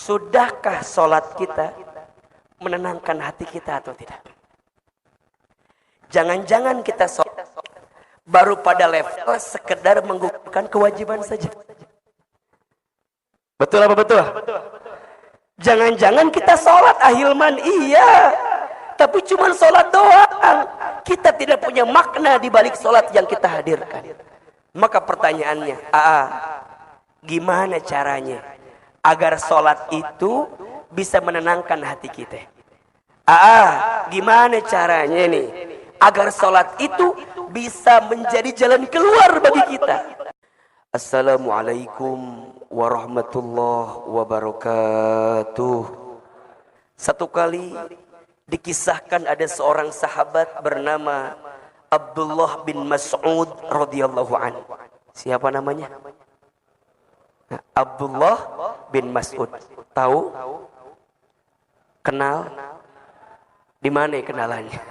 Sudahkah sholat kita menenangkan hati kita atau tidak? Jangan-jangan kita sholat baru pada level sekedar menggugurkan kewajiban saja. Betul apa betul? Jangan-jangan kita sholat ahilman, iya, tapi cuma sholat doang. Kita tidak punya makna di balik sholat yang kita hadirkan. Maka pertanyaannya, gimana caranya agar sholat itu bisa menenangkan hati kita? Gimana caranya nih agar sholat itu bisa menjadi jalan keluar bagi kita? Assalamualaikum warahmatullahi wabarakatuh. Satu kali dikisahkan ada seorang sahabat bernama Abdullah bin Mas'ud radhiyallahu anhu. Siapa namanya? Abdullah bin Mas'ud. Tahu? Kenal? Di mana kenalannya?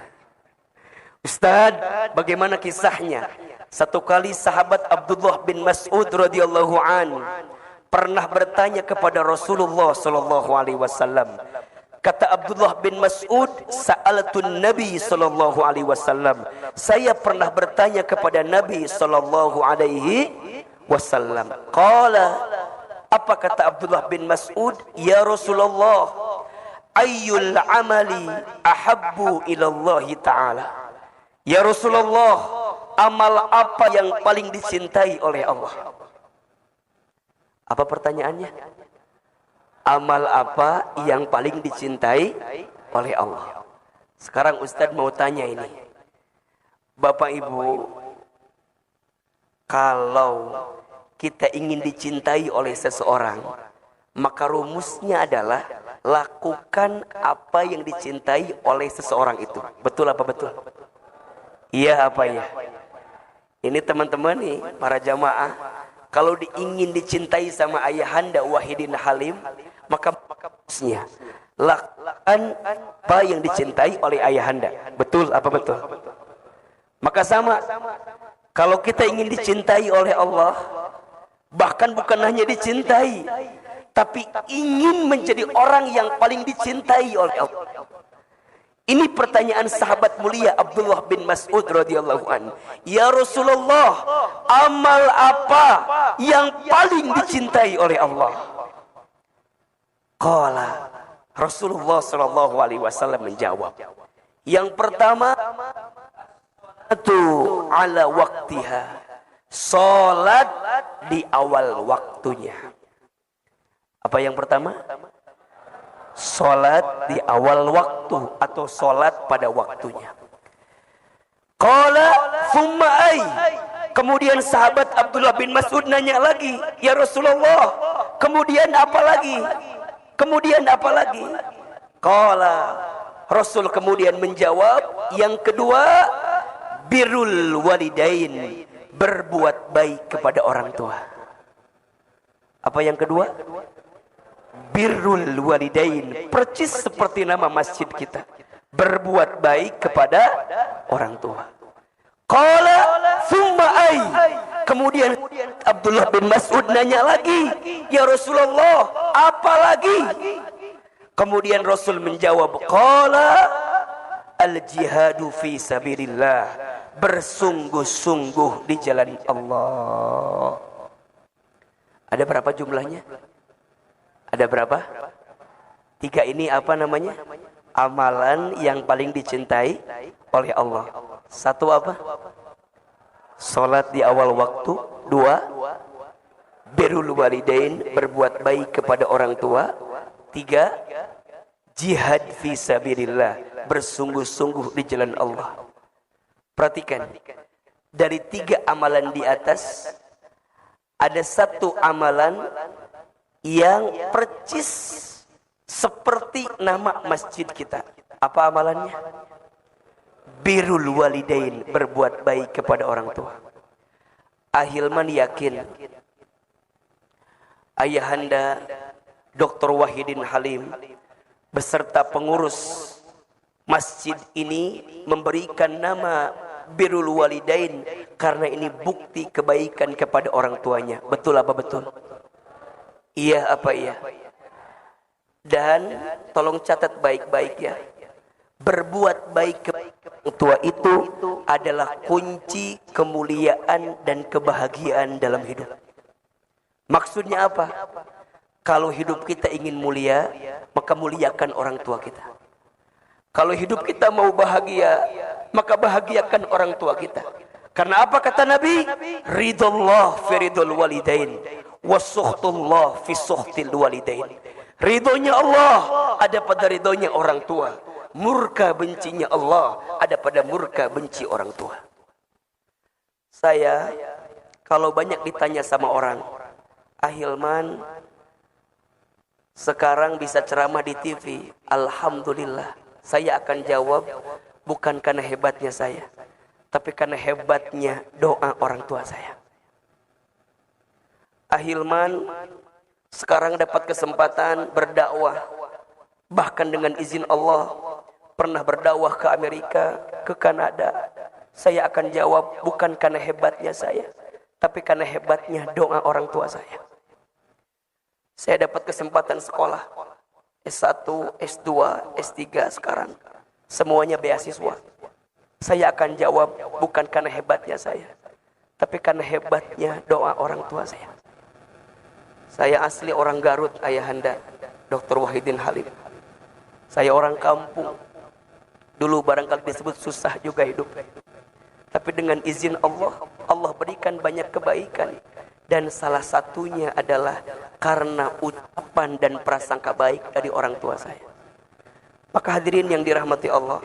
Ustaz, bagaimana kisahnya? Satu kali sahabat Abdullah bin Mas'ud radhiyallahu an pernah bertanya kepada Rasulullah sallallahu alaihi wasallam. Kata Abdullah bin Mas'ud, sa'alatun Nabi sallallahu alaihi wasallam. Saya pernah bertanya kepada Nabi sallallahu alaihi wasallam. Qala, apa kata Abdullah bin Mas'ud? Ya Rasulullah, ayyul amali ahabbu ila Allah taala. Ya Rasulullah, amal apa yang paling dicintai oleh Allah? Apa pertanyaannya? Amal apa yang paling dicintai oleh Allah? Sekarang Ustadz mau tanya ini. Bapak Ibu, kalau kita ingin dicintai oleh seseorang, maka rumusnya adalah lakukan apa yang dicintai oleh seseorang itu. Betul apa betul? Iya apa ya? Ini teman-teman nih, para jamaah, kalau ingin dicintai sama Ayahanda Wahidin Halim, maka rumusnya lakukan apa yang dicintai oleh Ayahanda. Betul apa betul? Maka sama, kalau kita ingin dicintai oleh Allah, bahkan bukan hanya dicintai, tapi ingin menjadi orang yang paling dicintai oleh Allah. Ini pertanyaan sahabat mulia Abdullah bin Mas'ud radhiyallahu anhu. Ya Rasulullah, amal apa yang paling dicintai oleh Allah? Qala, Rasulullah sallallahu alaihi wasallam menjawab, yang pertama, itu ala waktiha, salat di awal waktunya. Apa yang pertama? Salat di awal waktu atau salat pada waktunya. Qala thumma ay. Kemudian sahabat Abdullah bin Mas'ud nanya lagi, ya Rasulullah, kemudian apa lagi? Kemudian apa lagi? Qala, Rasul kemudian menjawab, yang kedua, birrul walidain, berbuat baik kepada orang tua. Apa yang kedua? Birrul walidain, percis seperti nama masjid kita, berbuat baik kepada orang tua. Qala thumma ay. Kemudian Abdullah bin Mas'ud nanya lagi, ya Rasulullah, apa lagi? Kemudian Rasul menjawab, qala al jihadu fi sabilillah, bersungguh-sungguh di jalan Allah. Ada berapa jumlahnya? Ada berapa? Tiga ini apa namanya? Amalan yang paling dicintai oleh Allah. Satu apa? Salat di awal waktu. Dua, birrul walidain, berbuat baik kepada orang tua. Tiga, jihad fi sabilillah, bersungguh-sungguh di jalan Allah. Perhatikan, dari tiga amalan di atas, ada satu amalan yang percis seperti nama masjid kita. Apa amalannya? Birrul walidain, berbuat baik kepada orang tua. Ahilman yakin Ayahanda Dr. Wahidin Halim beserta pengurus masjid ini memberikan nama birrul walidain karena ini bukti kebaikan kepada orang tuanya. Betul apa betul? Iya apa iya? Dan tolong catat baik-baik ya. Berbuat baik kepada orang tua itu adalah kunci kemuliaan dan kebahagiaan dalam hidup. Maksudnya apa? Kalau hidup kita ingin mulia, maka muliakan orang tua kita. Kalau hidup kita mau bahagia, maka bahagiakan orang tua kita. Karena apa kata Nabi? Ridullah fi ridul walidain, wasuhtullah fi suhtil walidain. Ridhonya Allah ada pada ridhonya orang tua. Murka bencinya Allah ada pada murka benci orang tua. Saya kalau banyak ditanya sama orang, Ahilman sekarang bisa ceramah di TV, alhamdulillah. Saya akan jawab bukan karena hebatnya saya, tapi karena hebatnya doa orang tua saya. Ahilman sekarang dapat kesempatan berdakwah, bahkan dengan izin Allah pernah berdakwah ke Amerika, ke Kanada. Saya akan jawab bukan karena hebatnya saya, tapi karena hebatnya doa orang tua saya. Saya dapat kesempatan sekolah S1, S2, S3 sekarang. Semuanya beasiswa. Saya akan jawab bukan karena hebatnya saya, tapi karena hebatnya doa orang tua saya. Saya asli orang Garut, ayahanda Dr. Wahidin Halim. Saya orang kampung. Dulu barangkali disebut susah juga hidup. Tapi dengan izin Allah, Allah berikan banyak kebaikan. Dan salah satunya adalah karena ucapan dan prasangka baik dari orang tua saya. Maka hadirin yang dirahmati Allah,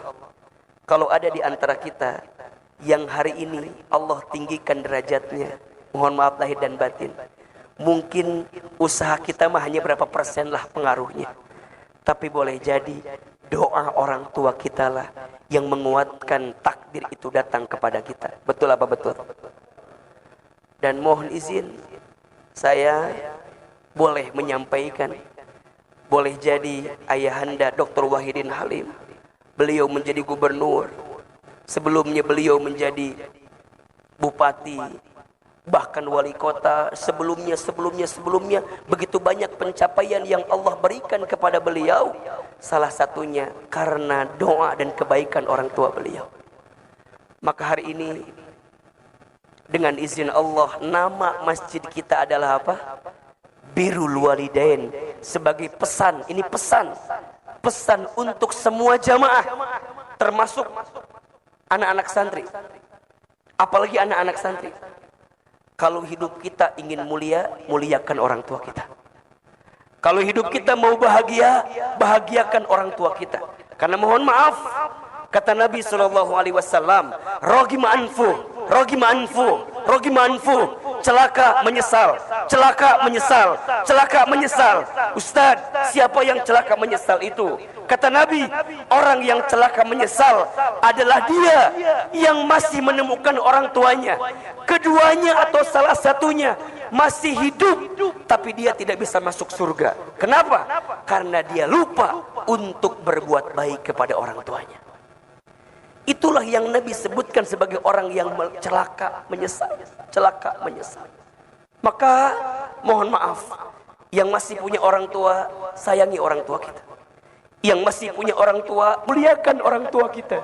kalau ada di antara kita yang hari ini Allah tinggikan derajatnya, mohon maaf lahir dan batin, mungkin usaha kita mah hanya berapa persen lah pengaruhnya. Tapi boleh jadi doa orang tua kita lah yang menguatkan takdir itu datang kepada kita. Betul apa betul? Dan mohon izin, saya boleh menyampaikan, boleh jadi ayahanda Dr. Wahidin Halim, beliau menjadi gubernur, sebelumnya beliau menjadi bupati, bahkan wali kota, sebelumnya, begitu banyak pencapaian yang Allah berikan kepada beliau. Salah satunya karena doa dan kebaikan orang tua beliau. Maka hari ini dengan izin Allah, nama masjid kita adalah apa? Birrul Walidain. Sebagai pesan, ini pesan untuk semua jamaah, termasuk anak-anak santri, apalagi anak-anak santri. Kalau hidup kita ingin mulia, muliakan orang tua kita. Kalau hidup kita mau bahagia, bahagiakan orang tua kita. Karena mohon maaf, kata Nabi SAW, rogima anfu, celaka menyesal. Ustaz, siapa yang celaka menyesal itu? Kata Nabi, orang yang celaka menyesal adalah dia yang masih menemukan orang tuanya, keduanya atau salah satunya masih hidup, tapi dia tidak bisa masuk surga. Kenapa? Karena dia lupa untuk berbuat baik kepada orang tuanya. Itulah yang Nabi sebutkan sebagai orang yang celaka menyesal. Maka mohon maaf, yang masih punya orang tua, sayangi orang tua kita. Yang masih punya orang tua, muliakan orang tua kita.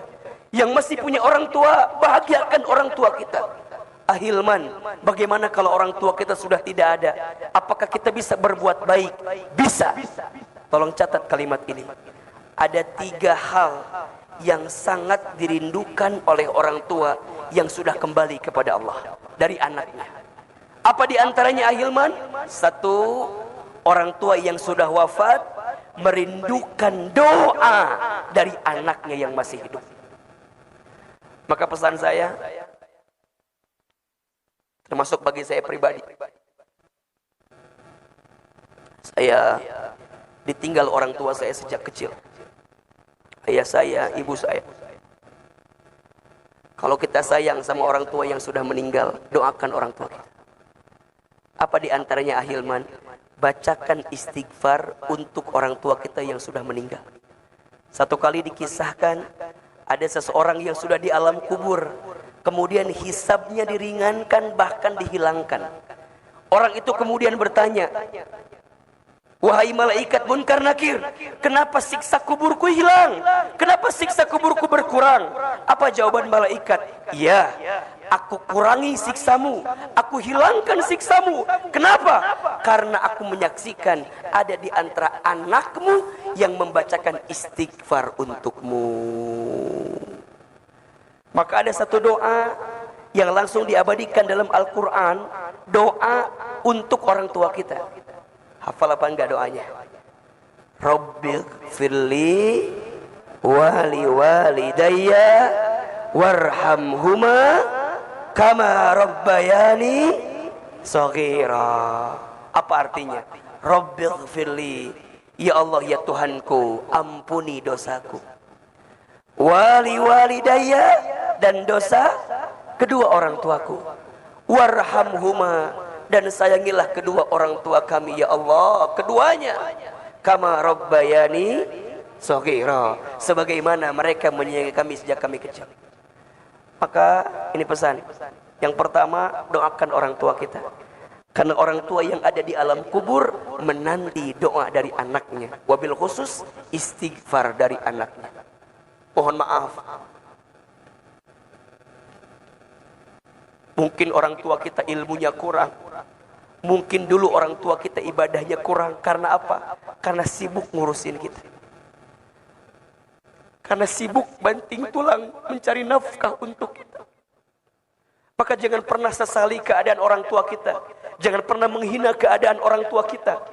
Yang masih punya orang tua, bahagiakan orang tua kita. Ahilman, bagaimana kalau orang tua kita sudah tidak ada? Apakah kita bisa berbuat baik? Bisa. Tolong catat kalimat ini. Ada 3 hal yang sangat dirindukan oleh orang tua yang sudah kembali kepada Allah dari anaknya. Apa di antaranya Ahilman? 1, orang tua yang sudah wafat merindukan doa dari anaknya yang masih hidup. Maka pesan saya, termasuk bagi saya pribadi, saya ditinggal orang tua saya sejak kecil. Ayah saya, ibu saya. Kalau kita sayang sama orang tua yang sudah meninggal, doakan orang tua kita. Apa di antaranya Ahilman? Bacakan istighfar untuk orang tua kita yang sudah meninggal. Satu kali dikisahkan, ada seseorang yang sudah di alam kubur, kemudian hisabnya diringankan, bahkan dihilangkan. Orang itu kemudian bertanya, Wahai malaikat Munkar Nakir, kenapa siksa kuburku hilang? Kenapa siksa kuburku berkurang? Apa jawaban malaikat? Ya, aku kurangi siksamu, aku hilangkan siksamu. Kenapa? Karena aku menyaksikan ada di antara anakmu yang membacakan istighfar untukmu. Maka ada satu doa yang langsung diabadikan dalam Al-Quran, doa untuk orang tua kita. Hafal apa enggak doanya? Rabbighfirli wali walidayya warhamhuma kama rabbayani shaghira. Apa artinya? Rabbighfirli, ya Allah ya Tuhanku, ampuni dosaku. Wali walidayya, dan dosa kedua orang tuaku. Warhamhuma, dan sayangilah kedua orang tua kami ya Allah, keduanya. Kama rabbayani shaghira, sebagaimana mereka menyayangi kami sejak kami kecil. Maka ini pesan. Yang pertama, doakan orang tua kita. Karena orang tua yang ada di alam kubur menanti doa dari anaknya. Wabil khusus istighfar dari anaknya. Mohon maaf, mungkin orang tua kita ilmunya kurang. Mungkin dulu orang tua kita ibadahnya kurang. Karena apa? Karena sibuk ngurusin kita. Karena sibuk banting tulang mencari nafkah untuk kita. Maka jangan pernah sesali keadaan orang tua kita. Jangan pernah menghina keadaan orang tua kita.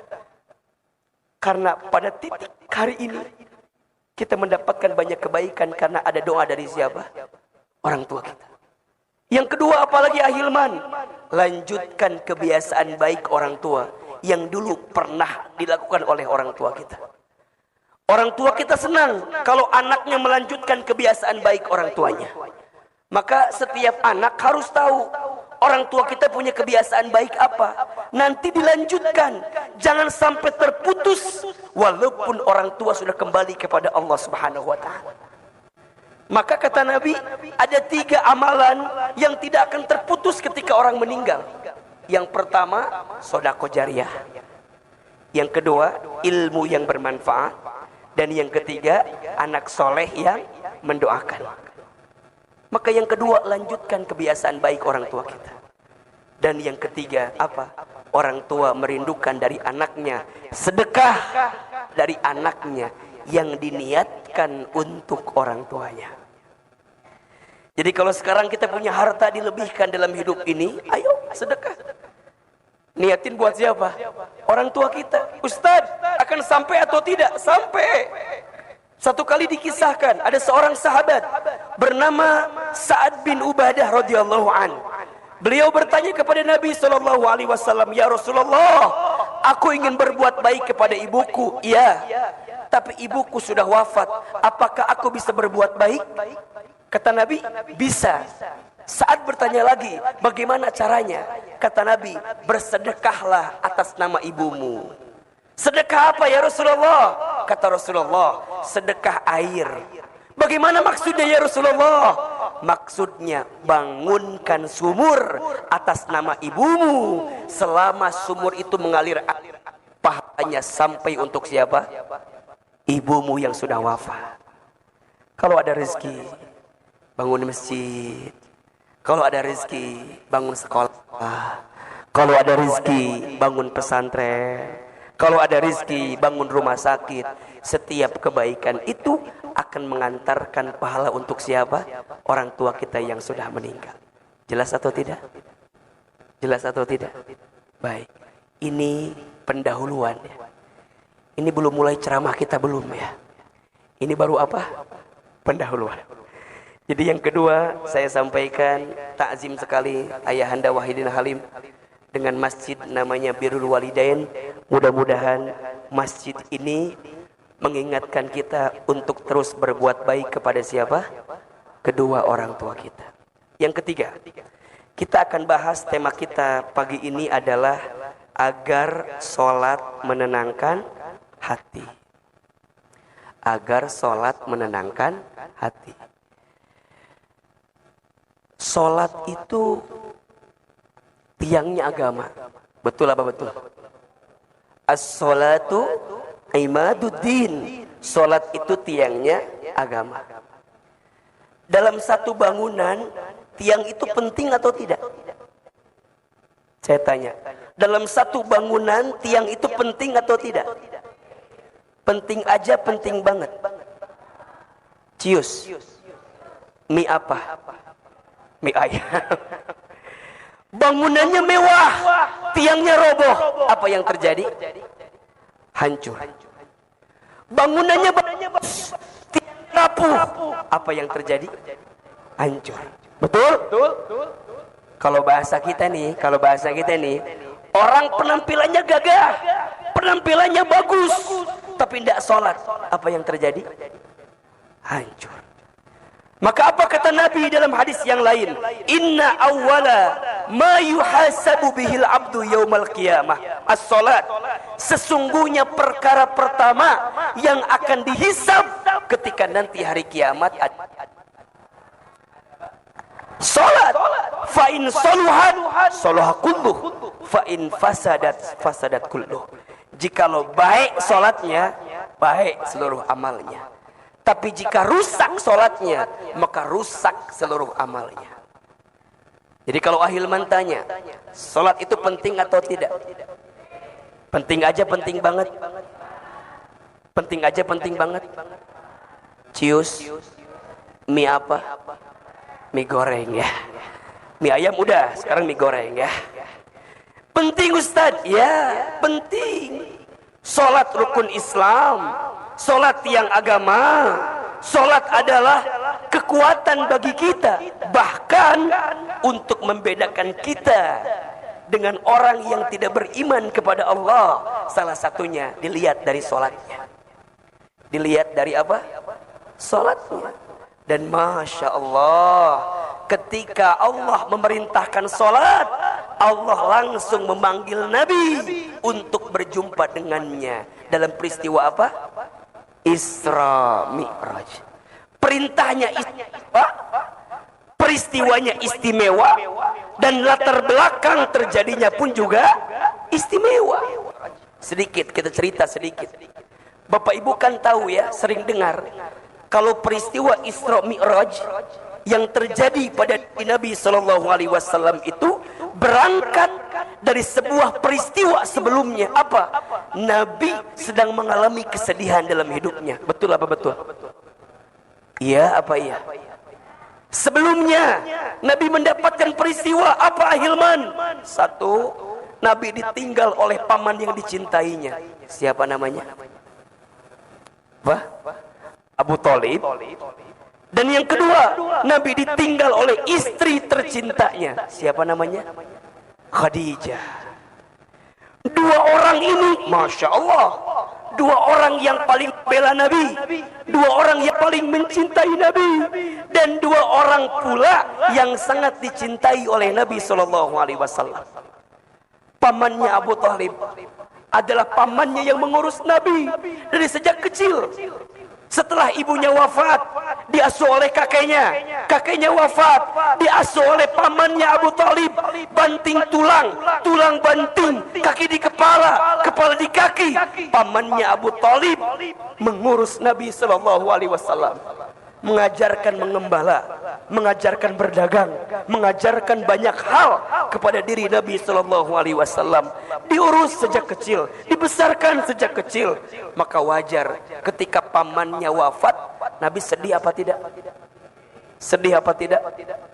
Karena pada titik hari ini kita mendapatkan banyak kebaikan karena ada doa dari siapa? Orang tua kita. Yang kedua, apalagi Ahilman, lanjutkan kebiasaan baik orang tua yang dulu pernah dilakukan oleh orang tua kita. Orang tua kita senang kalau anaknya melanjutkan kebiasaan baik orang tuanya. Maka setiap anak harus tahu orang tua kita punya kebiasaan baik apa. Nanti dilanjutkan. Jangan sampai terputus walaupun orang tua sudah kembali kepada Allah Subhanahu wa ta'ala. Maka kata Nabi, ada 3 amalan yang tidak akan terputus ketika orang meninggal. Yang pertama, sedekah jariyah. Yang kedua, ilmu yang bermanfaat. Dan yang ketiga, anak soleh yang mendoakan. Maka yang kedua, lanjutkan kebiasaan baik orang tua kita. Dan yang ketiga, apa? Orang tua merindukan dari anaknya sedekah dari anaknya yang diniatkan untuk orang tuanya. Jadi kalau sekarang kita punya harta dilebihkan dalam hidup ini, ayo sedekah. Niatin buat siapa? Orang tua kita. Ustaz, akan sampai atau tidak? Sampai. Satu kali dikisahkan, ada seorang sahabat bernama Sa'ad bin Ubadah radhiyallahu an. Beliau bertanya kepada Nabi SAW, ya Rasulullah, aku ingin berbuat baik kepada ibuku. Iya, tapi ibuku sudah wafat. Apakah aku bisa berbuat baik? Kata Nabi, bisa. Saat bertanya lagi, bagaimana caranya? Kata Nabi, bersedekahlah atas nama ibumu. Sedekah apa ya Rasulullah? Kata Rasulullah, sedekah air. Bagaimana maksudnya ya Rasulullah? Maksudnya bangunkan sumur atas nama ibumu. Selama sumur itu mengalir, pahalanya sampai untuk siapa? Ibumu yang sudah wafat. Kalau ada rezeki, bangun masjid. Kalau ada rezeki, bangun sekolah. Kalau ada rezeki, bangun pesantren. Kalau ada rezeki, bangun rumah sakit. Setiap kebaikan itu akan mengantarkan pahala untuk siapa? Orang tua kita yang sudah meninggal. Jelas atau tidak? Jelas atau tidak? Baik. Ini pendahuluan. Ini belum mulai ceramah kita, belum ya. Ini baru apa? Pendahuluan. Jadi yang kedua saya sampaikan, takzim sekali Ayahanda Wahidin Halim dengan masjid namanya Birrul Walidain. Mudah-mudahan masjid ini mengingatkan kita untuk terus berbuat baik kepada siapa? Kedua orang tua kita. Yang ketiga, kita akan bahas tema kita pagi ini adalah agar sholat menenangkan hati. Agar sholat menenangkan hati. Sholat itu tiangnya agama. Betul apa betul? As-sholatu imaduddin. Salat itu tiangnya agama. Dalam satu bangunan, tiang itu penting atau tidak? Saya tanya, dalam satu bangunan tiang itu penting atau tidak? Penting aja, penting banget. Cius. Mie apa? Mie ayam. Bangunannya mewah, tiangnya roboh. Apa yang terjadi? Hancur. Bangunannya bagus, tiangnya rapuh. Apa yang terjadi? Hancur. Betul? Kalau bahasa kita nih, orang penampilannya gagah, penampilannya bagus, tapi tidak sholat. Apa yang terjadi? Hancur. Maka apa kata Nabi dalam hadis yang lain? Inna awwala ma yuhasabu bihil abdu yaumal qiyamah as-salat. Sesungguhnya perkara pertama yang akan dihisab ketika nanti hari kiamat salat. Fa in saluhat salaha kulluh, fa in fasadat kulluh. Jikalau baik salatnya, baik seluruh amalnya. Tapi jika rusak salatnya, maka rusak seluruh amalnya. Jadi kalau Ahilman tanya, salat itu penting atau tidak? Penting aja, penting banget. Penting aja, penting banget. Cius, mie apa? Mie goreng ya. Mie ayam udah, sekarang mie goreng ya. Penting Ustaz? Ya, penting. Salat rukun Islam, salat tiang agama. Salat adalah kekuatan bagi kita, bahkan untuk membedakan kita dengan orang yang tidak beriman kepada Allah. Salah satunya dilihat dari salatnya. Dilihat dari apa? Salatnya. Dan Masya Allah, ketika Allah memerintahkan salat, Allah langsung memanggil Nabi untuk berjumpa dengannya. Dalam peristiwa apa? Isra Mi'raj. Perintahnya istimewa, peristiwanya istimewa, dan latar belakang terjadinya pun juga istimewa. Sedikit kita cerita sedikit. Bapak Ibu kan tahu ya, sering dengar kalau peristiwa Isra Mi'raj yang terjadi pada Nabi SAW itu berangkat dari sebuah peristiwa sebelumnya. Apa? Nabi sedang mengalami kesedihan dalam hidupnya. Betul apa betul? Iya apa iya? Sebelumnya Nabi mendapatkan peristiwa apa Ahilman? Satu, Nabi ditinggal oleh paman yang dicintainya. Siapa namanya? Apa? Abu Thalib. Dan yang kedua, Nabi ditinggal oleh istri tercintanya. Siapa namanya? Khadijah. Dua orang ini, Masya Allah, dua orang yang paling bela Nabi, dua orang yang paling mencintai Nabi, dan dua orang pula yang sangat dicintai oleh Nabi SAW. Pamannya Abu Thalib adalah pamannya yang mengurus Nabi dari sejak kecil. Setelah ibunya wafat, diasuh oleh kakeknya. Kakeknya wafat, diasuh oleh pamannya Abu Thalib. Banting tulang, tulang banting, kaki di kepala, kepala di kaki. Pamannya Abu Thalib mengurus Nabi SAW. Mengajarkan mengembala, mengajarkan berdagang, mengajarkan banyak hal kepada diri Nabi SAW. Diurus sejak kecil, dibesarkan sejak kecil. Maka wajar ketika pamannya wafat, Nabi sedih apa tidak? Sedih apa tidak?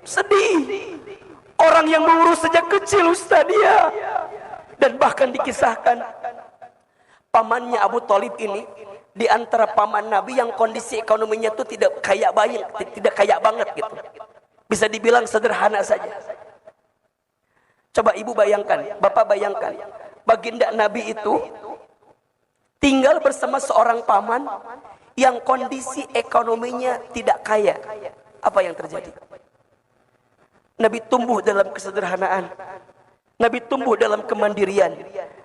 Sedih. Orang yang mengurus sejak kecil Ustaz dia. Dan bahkan dikisahkan pamannya Abu Thalib ini di antara paman Nabi yang kondisi ekonominya itu tidak kaya banget gitu. Bisa dibilang sederhana saja. Coba ibu bayangkan, bapak bayangkan, baginda Nabi itu tinggal bersama seorang paman yang kondisi ekonominya tidak kaya. Apa yang terjadi? Nabi tumbuh dalam kesederhanaan. Nabi tumbuh dalam kemandirian.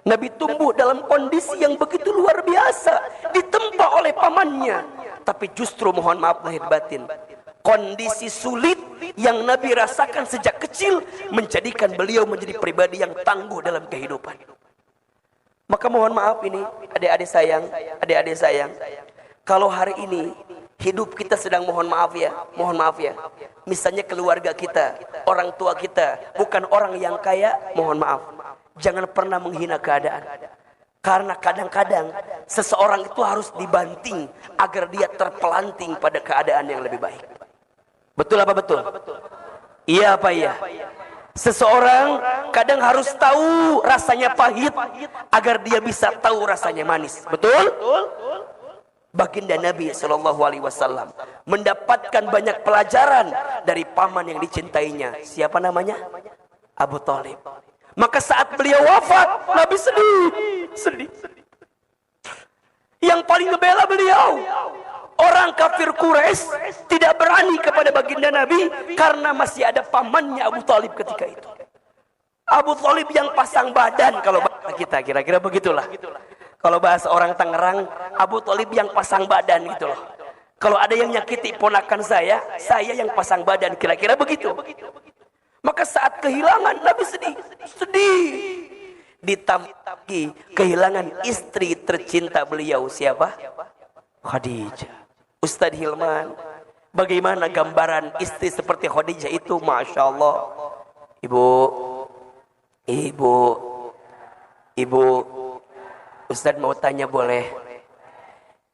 Nabi tumbuh dalam kondisi yang begitu luar biasa, ditempa oleh pamannya. Tapi justru mohon maaf lahir batin, kondisi sulit yang Nabi rasakan sejak kecil menjadikan beliau menjadi pribadi yang tangguh dalam kehidupan. Maka mohon maaf ini, adik-adik sayang, kalau hari ini hidup kita sedang mohon maaf ya. Misalnya keluarga kita, orang tua kita, bukan orang yang kaya, mohon maaf. Jangan pernah menghina keadaan. Karena kadang-kadang seseorang itu harus dibanting agar dia terpelanting pada keadaan yang lebih baik. Betul apa betul? Iya apa iya? Seseorang kadang harus tahu rasanya pahit agar dia bisa tahu rasanya manis. Betul? Baginda Nabi SAW mendapatkan banyak pelajaran dari paman yang dicintainya. Siapa namanya? Abu Thalib. Maka saat beliau wafat, Nabi sedih. Yang paling ngebela beliau, orang kafir Quraisy tidak berani kepada baginda Nabi karena masih ada pamannya Abu Thalib ketika itu. Abu Thalib yang pasang badan, kalau bahasa kita kira-kira begitulah. Kalau bahasa orang Tangerang, Abu Thalib yang pasang badan gitu loh. Kalau ada yang nyakiti ponakan saya yang pasang badan, kira-kira begitu. Maka saat kehilangan Nabi sedih. Ditambah lagi kehilangan istri tercinta beliau, siapa? Khadijah. Ustadz Hilman, bagaimana gambaran istri seperti Khadijah itu? Masya Allah. Ibu, Ustadz mau tanya boleh?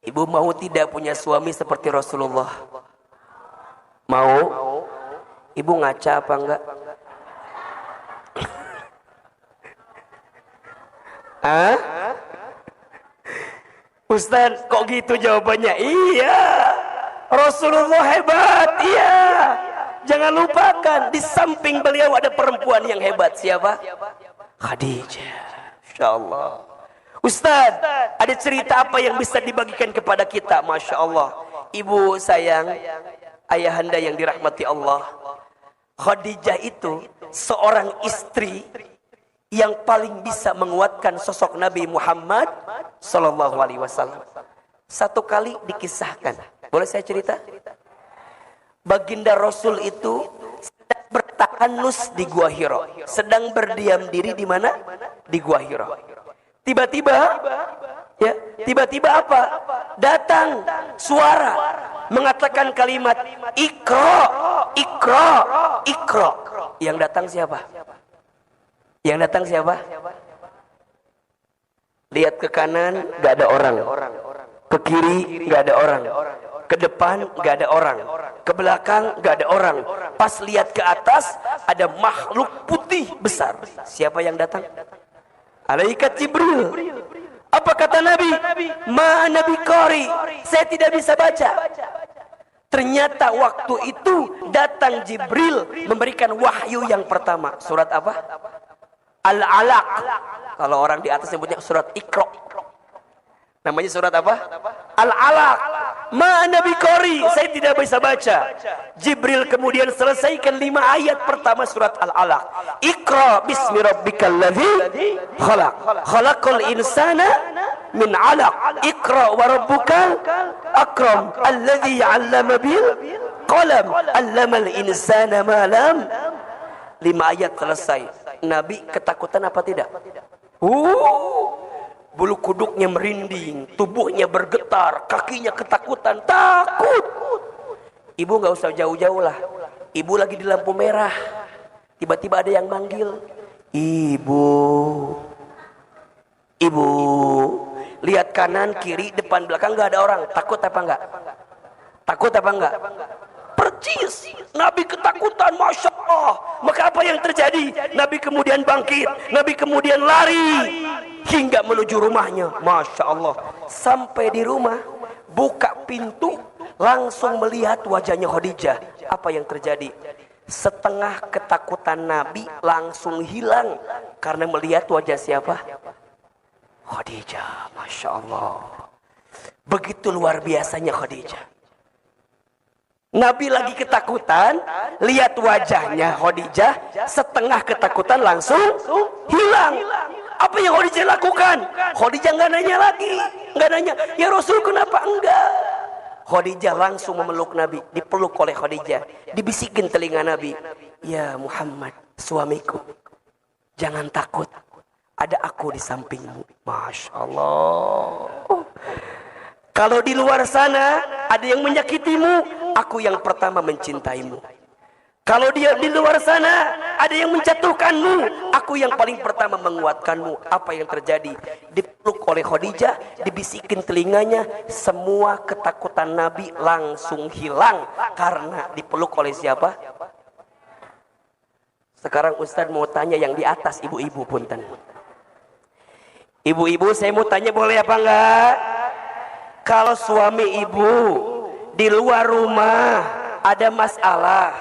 Ibu mau tidak punya suami seperti Rasulullah? Mau? Ibu ngaca apa enggak? Ustaz, kok gitu jawabannya? Iya, Rasulullah hebat. Iya, jangan lupakan di samping beliau ada perempuan yang hebat. Siapa? Khadijah. Insyaallah. Ustaz, ada cerita apa yang bisa dibagikan kepada kita? Masya Allah. Ibu sayang, ayahanda yang dirahmati Allah, Khadijah itu seorang istri yang paling bisa menguatkan sosok Nabi Muhammad sallallahu alaihi wasallam. Satu kali dikisahkan, boleh saya cerita? Baginda Rasul itu sedang bertahanus di Gua Hira, sedang berdiam diri di mana? Di Gua Hira. Tiba-tiba apa? Datang suara mengatakan kalimat Iqra, Iqra, Iqra. Yang datang siapa? Lihat ke kanan, gak ada orang. Ke kiri, gak ada orang. Ke depan, gak ada orang. Ke belakang, gak ada orang. Pas lihat ke atas, ada makhluk putih besar. Siapa yang datang? Malaikat Jibril. Apa kata Nabi? Ma Nabi Qari, saya tidak bisa baca. Ternyata waktu itu datang Jibril memberikan wahyu yang pertama. Surat apa? Al-Alaq. Kalau orang di atas sebutnya surat Iqra. Namanya surat apa? Al-Alaq. Ma Nabi Qari, saya tidak bisa baca. Jibril kemudian selesaikan 5 ayat pertama surat Al-Alaq. Iqra bismi rabbikal ladzi khalaq. Khalaqal insana min 'alaq. Iqra wa rabbukal akram alladzi 'allama bil qalam 'allamal insana ma lam. 5 ayat selesai. Nabi ketakutan apa tidak? Bulu kuduknya merinding, tubuhnya bergetar, kakinya ketakutan, takut. Ibu nggak usah jauh-jauh lah. Ibu lagi di lampu merah, tiba-tiba ada yang manggil, ibu. Lihat kanan, kiri, depan, belakang nggak ada orang. Takut apa enggak? Percis, Nabi ketakutan, Masya Allah. Maka apa yang terjadi? Nabi kemudian bangkit, Nabi kemudian lari hingga menuju rumahnya. Masya Allah. Sampai di rumah, buka pintu, langsung melihat wajahnya Khadijah. Apa yang terjadi? Setengah ketakutan Nabi langsung hilang karena melihat wajah siapa? Khadijah. Masya Allah. Begitu luar biasanya Khadijah. Nabi lagi ketakutan, lihat wajahnya Khadijah, setengah ketakutan langsung hilang. Apa yang Khadijah lakukan? Khadijah nggak nanya lagi, nggak nanya, ya Rasul kenapa enggak? Khadijah langsung memeluk Nabi, dipeluk oleh Khadijah, dibisikin telinga Nabi, ya Muhammad, suamiku, jangan takut. ada aku di sampingmu. Masya Allah. Kalau di luar sana ada yang menyakitimu, aku yang pertama mencintaimu. Kalau dia di luar sana ada yang menjatuhkanmu, aku yang paling pertama menguatkanmu. Apa yang terjadi? Dipeluk oleh Khadijah, dibisikin telinganya, semua ketakutan Nabi langsung hilang karena dipeluk oleh siapa? Sekarang Ustaz mau tanya yang di atas, ibu-ibu punten. Ibu-ibu, saya mau tanya, boleh apa enggak? Kalau suami ibu di luar rumah ada masalah,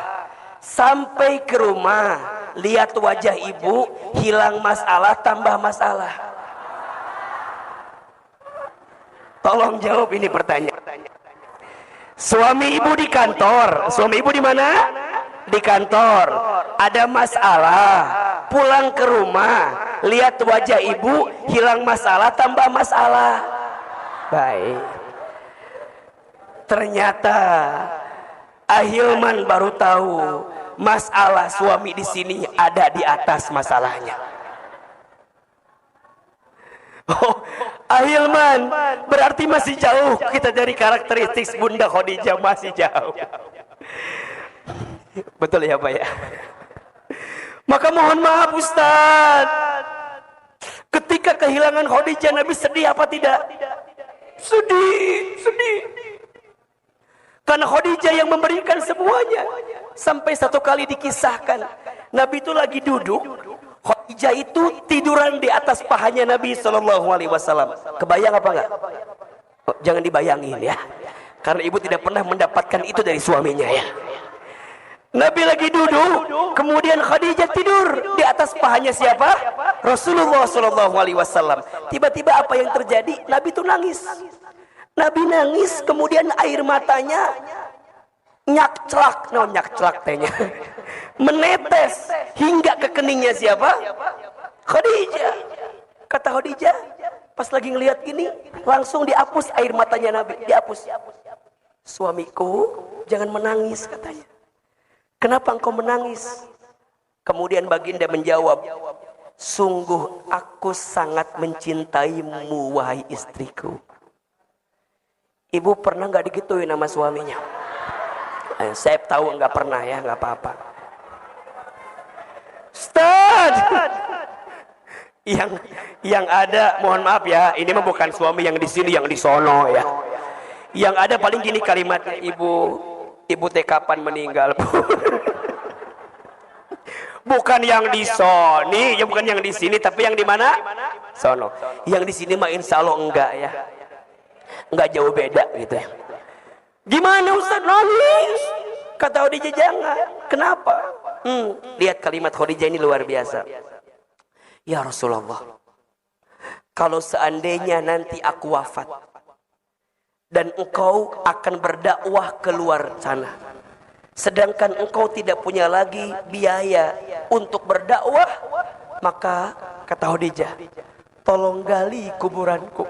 sampai ke rumah lihat wajah ibu, hilang masalah tambah masalah. Tolong jawab ini pertanyaan. Suami ibu di kantor, suami ibu di mana? Di kantor. Ada masalah, pulang ke rumah lihat wajah ibu, hilang masalah tambah masalah. Baik. Ternyata Ahilman baru tahu masalah suami di sini ada di atas masalahnya. Oh, Ahilman berarti masih jauh kita dari karakteristik Bunda Khadijah, masih jauh. Betul ya Pak ya? Maka mohon maaf Ustaz, ketika kehilangan Khadijah Nabi sedih apa tidak? Sedih. Karena Khadijah yang memberikan semuanya. Sampai satu kali dikisahkan, Nabi itu lagi duduk, Khadijah itu tiduran di atas pahanya Nabi SAW. Kebayang apa enggak? Oh, jangan dibayangin ya, karena ibu tidak pernah mendapatkan itu dari suaminya ya. Nabi lagi duduk, kemudian Khadijah tidur di atas pahanya siapa? Rasulullah SAW. Tiba-tiba apa yang terjadi? Nabi itu nangis. Nabi nangis, kemudian air matanya nyakcelak, tehnya menetes hingga ke keningnya siapa? Khadijah. Kata Khadijah, pas lagi ngelihat gini, langsung dihapus air matanya Nabi, dihapus. Suamiku, jangan menangis katanya. Kenapa engkau menangis? Kemudian baginda menjawab, sungguh aku sangat mencintaimu wahai istriku. Ibu pernah nggak digituin sama suaminya? Saya tahu nggak pernah ya, nggak apa-apa. Ustaz, yang ada, mohon maaf ya, ini mah bukan suami yang di sini, yang di sono ya. Yang ada paling gini kalimatnya, ibu teh kapan meninggal? Bukan yang di sini, ya bukan yang di sini, tapi yang di mana? Sono. Yang di sini mah insya Allah enggak ya. Enggak jauh beda gitu ya. Gimana Ustaz? Nangis. Kata Khadijah, jangan. Kenapa? Lihat kalimat Khadijah ini luar biasa. Ya Rasulullah, kalau seandainya nanti aku wafat dan engkau akan berdakwah keluar sana, sedangkan engkau tidak punya lagi biaya untuk berdakwah, maka kata Khadijah, tolong gali kuburanku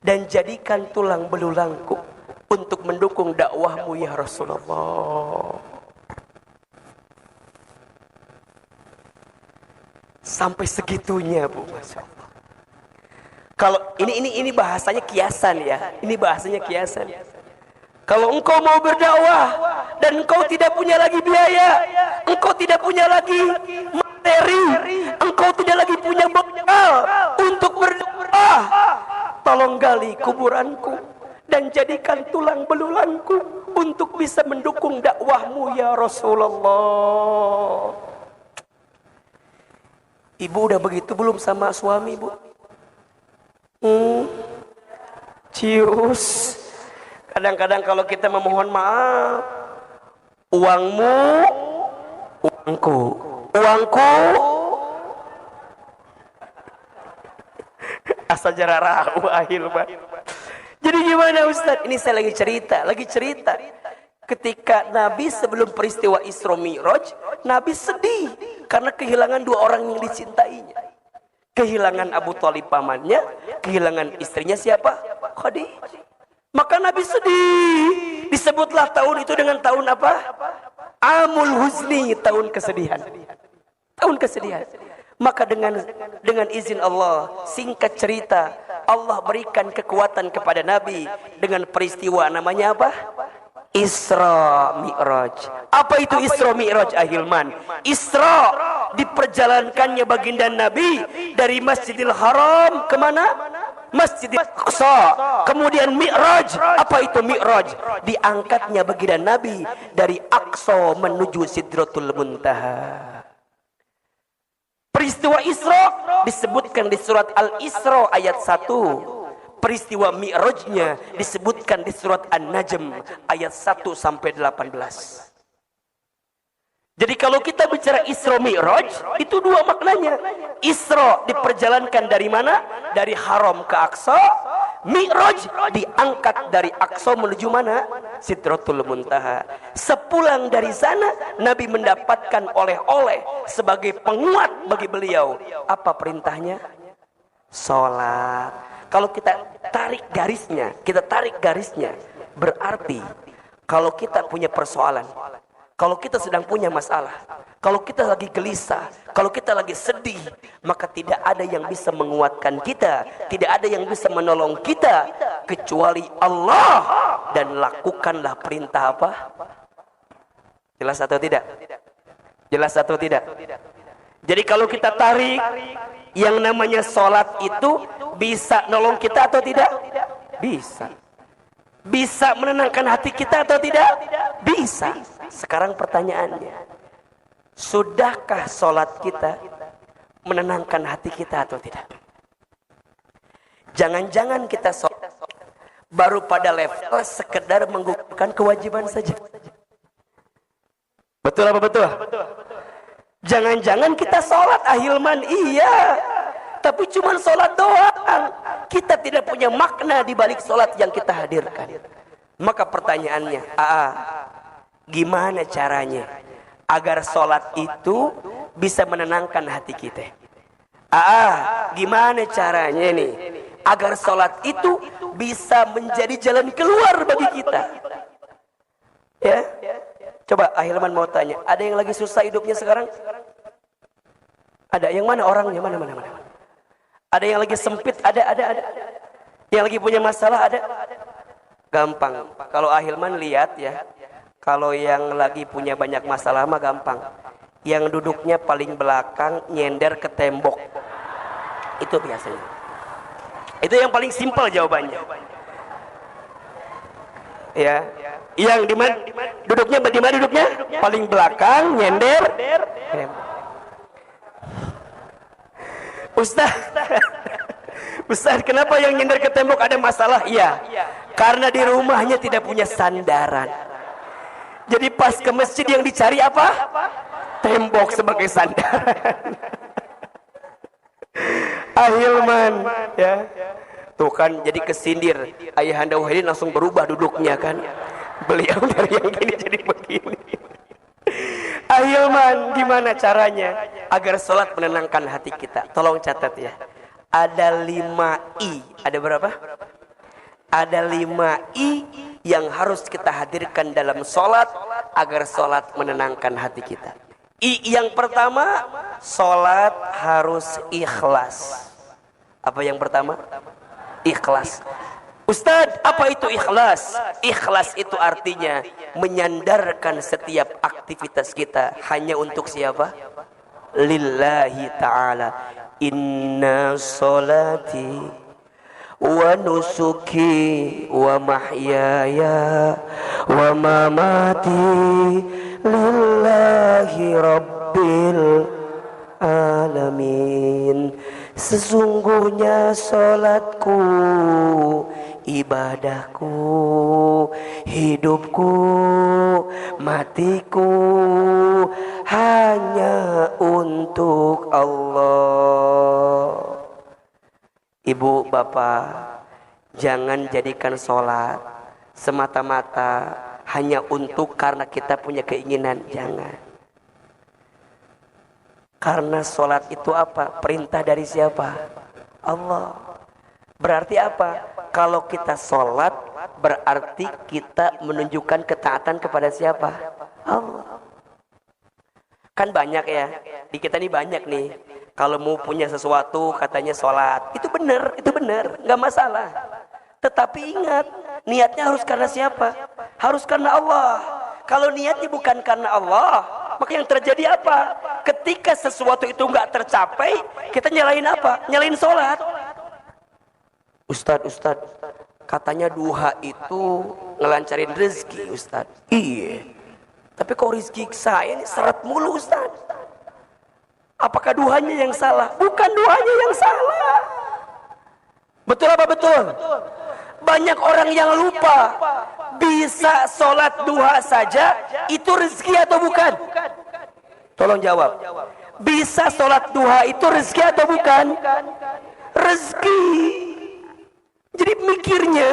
dan jadikan tulang belulangku untuk mendukung dakwahmu ya Rasulullah. Sampai segitunya Bu, Masya Allah. Kalau ini bahasanya kiasan ya, ini bahasanya kiasan. Kalau engkau mau berdakwah dan engkau tidak punya lagi biaya, engkau tidak punya lagi materi, engkau tidak lagi punya bekal untuk berdakwah, tolong gali kuburanku dan jadikan tulang belulangku untuk bisa mendukung dakwahmu ya Rasulullah. Ibu udah begitu belum sama suami Bu? Cius. Kadang-kadang kalau kita memohon maaf, uangmu, uangku, uangku, asal jararahu ahil Pak. Jadi gimana Ustaz? Ini saya lagi cerita. Ketika Nabi sebelum peristiwa Isra Mi'raj, Nabi sedih karena kehilangan dua orang yang dicintainya. Kehilangan Abu Thalib pamannya, kehilangan istrinya siapa? Khadijah. Maka Nabi sedih. Disebutlah tahun itu dengan tahun apa? Amul Huzni, tahun kesedihan. Tahun kesedihan. Maka dengan izin Allah, singkat cerita, Allah berikan kekuatan kepada Nabi dengan peristiwa namanya apa? Isra Mi'raj. Apa itu Isra Mi'raj, Ahilman? Isra diperjalankannya baginda Nabi dari Masjidil Haram kemana? Masjidil Aqsa. Kemudian Mi'raj. Apa itu Mi'raj? Diangkatnya baginda Nabi dari Aqsa menuju Sidratul Muntaha. Peristiwa Isra disebutkan di surat Al-Isra ayat 1. Peristiwa Mi'rajnya disebutkan di surat An-Najm ayat 1 sampai 18. Jadi kalau kita bicara Isra Mi'raj, itu dua maknanya. Isra diperjalankan dari mana? Dari Haram ke Aqsa. Mi'raj diangkat dari Aqsa menuju mana? Sidratul Muntaha. Sepulang dari sana, Nabi mendapatkan oleh-oleh sebagai penguat bagi beliau. Apa perintahnya? Sholat. Kalau kita tarik garisnya, berarti kalau kita punya persoalan, kalau kita sedang punya masalah, kalau kita lagi gelisah, kalau kita lagi sedih, maka tidak ada yang bisa menguatkan kita, tidak ada yang bisa menolong kita kecuali Allah. Dan lakukanlah perintah apa? Jelas atau tidak? Jelas atau tidak? Jadi kalau kita tarik, yang namanya sholat itu bisa nolong kita atau tidak? Bisa. Bisa menenangkan hati kita atau tidak? Bisa. Sekarang pertanyaannya, sudahkah sholat kita menenangkan hati kita atau tidak? Jangan-jangan kita sholat baru pada level sekedar menggugurkan kewajiban saja. Betul apa betul? Jangan-jangan kita sholat, Ahilman, iya, tapi cuma sholat doang. Kita tidak punya makna di balik sholat yang kita hadirkan. Maka pertanyaannya, gimana caranya agar sholat itu bisa menenangkan hati kita? Gimana caranya nih agar sholat itu bisa menjadi jalan keluar bagi kita? Ya, coba Ahilman mau tanya, ada yang lagi susah hidupnya sekarang? Ada yang mana orangnya? Mana? Ada yang lagi sempit? Ada. Yang lagi punya masalah? Ada. Gampang. Kalau Ahilman lihat ya, kalau yang lagi punya banyak masalah mah gampang. Yang duduknya paling belakang nyender ke tembok. Itu biasanya. Itu yang paling simpel jawabannya. Ya. Yang di mana duduknya? Paling belakang nyender tembok. Ustaz, kenapa yang nyender ke tembok ada masalah? Iya, karena di rumahnya tidak punya sandaran. Jadi pas ke masjid yang dicari apa? Tembok sebagai sandaran. Ahilman, ya. Tuh kan jadi kesindir. Ayahanda Wahidin langsung berubah duduknya kan. Beliau dari yang gini jadi begini. Ahilman, gimana caranya agar sholat menenangkan hati kita? Tolong catat ya. Ada 5 I. Ada berapa? Ada 5 I yang harus kita hadirkan dalam sholat agar sholat menenangkan hati kita. I yang pertama, sholat harus ikhlas. Apa yang pertama? Ikhlas. Ustadz, apa itu ikhlas? Ikhlas itu artinya menyandarkan setiap aktivitas kita hanya untuk siapa? Lillahi ta'ala. Inna sholati wa nusuki wa mahyaya wa mamati lillahi rabbil alamin. Sesungguhnya sholatku, ibadahku, hidupku, matiku hanya untuk Allah. Ibu, bapak, jangan jadikan sholat semata-mata hanya untuk karena kita punya keinginan. Jangan. Karena sholat itu apa? Perintah dari siapa? Allah. Berarti apa? Kalau kita sholat, berarti kita menunjukkan ketaatan kepada siapa? Allah. Kan banyak ya, di kita ini banyak nih. Kalau mau punya sesuatu katanya sholat. Itu benar, nggak masalah. Tetapi ingat, niatnya harus karena siapa? Harus karena Allah. Kalau niatnya bukan karena Allah, maka yang terjadi apa? Ketika sesuatu itu nggak tercapai, kita nyalain apa? Nyalain sholat. Ustadz, katanya duha itu ngelancarin rezeki, Ustadz. Iya. Tapi kok rezeki saya ini seret mulu, Ustadz. Apakah duhanya yang salah? Bukan duhanya yang salah. Betul apa betul? Banyak orang yang lupa. Bisa sholat duha saja, itu rezeki atau bukan? Tolong jawab. Bisa sholat duha itu rezeki atau bukan? Rezeki. Jadi mikirnya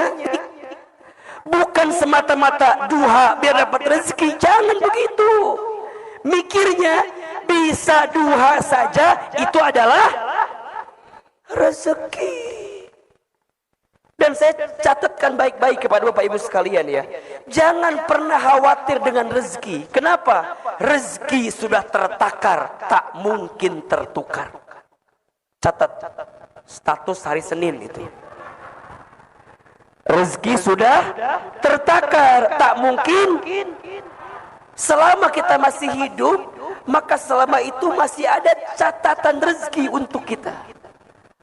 bukan semata-mata duha biar dapat rezeki. Jangan begitu. Mikirnya bisa duha saja itu adalah rezeki. Dan saya catatkan baik-baik kepada Bapak Ibu sekalian ya. Jangan pernah khawatir dengan rezeki. Kenapa? Rezeki sudah tertakar, tak mungkin tertukar. Catat status hari Senin itu. Rezeki sudah tertakar, tak mungkin. Selama kita masih hidup, maka selama itu masih ada catatan rezeki untuk kita.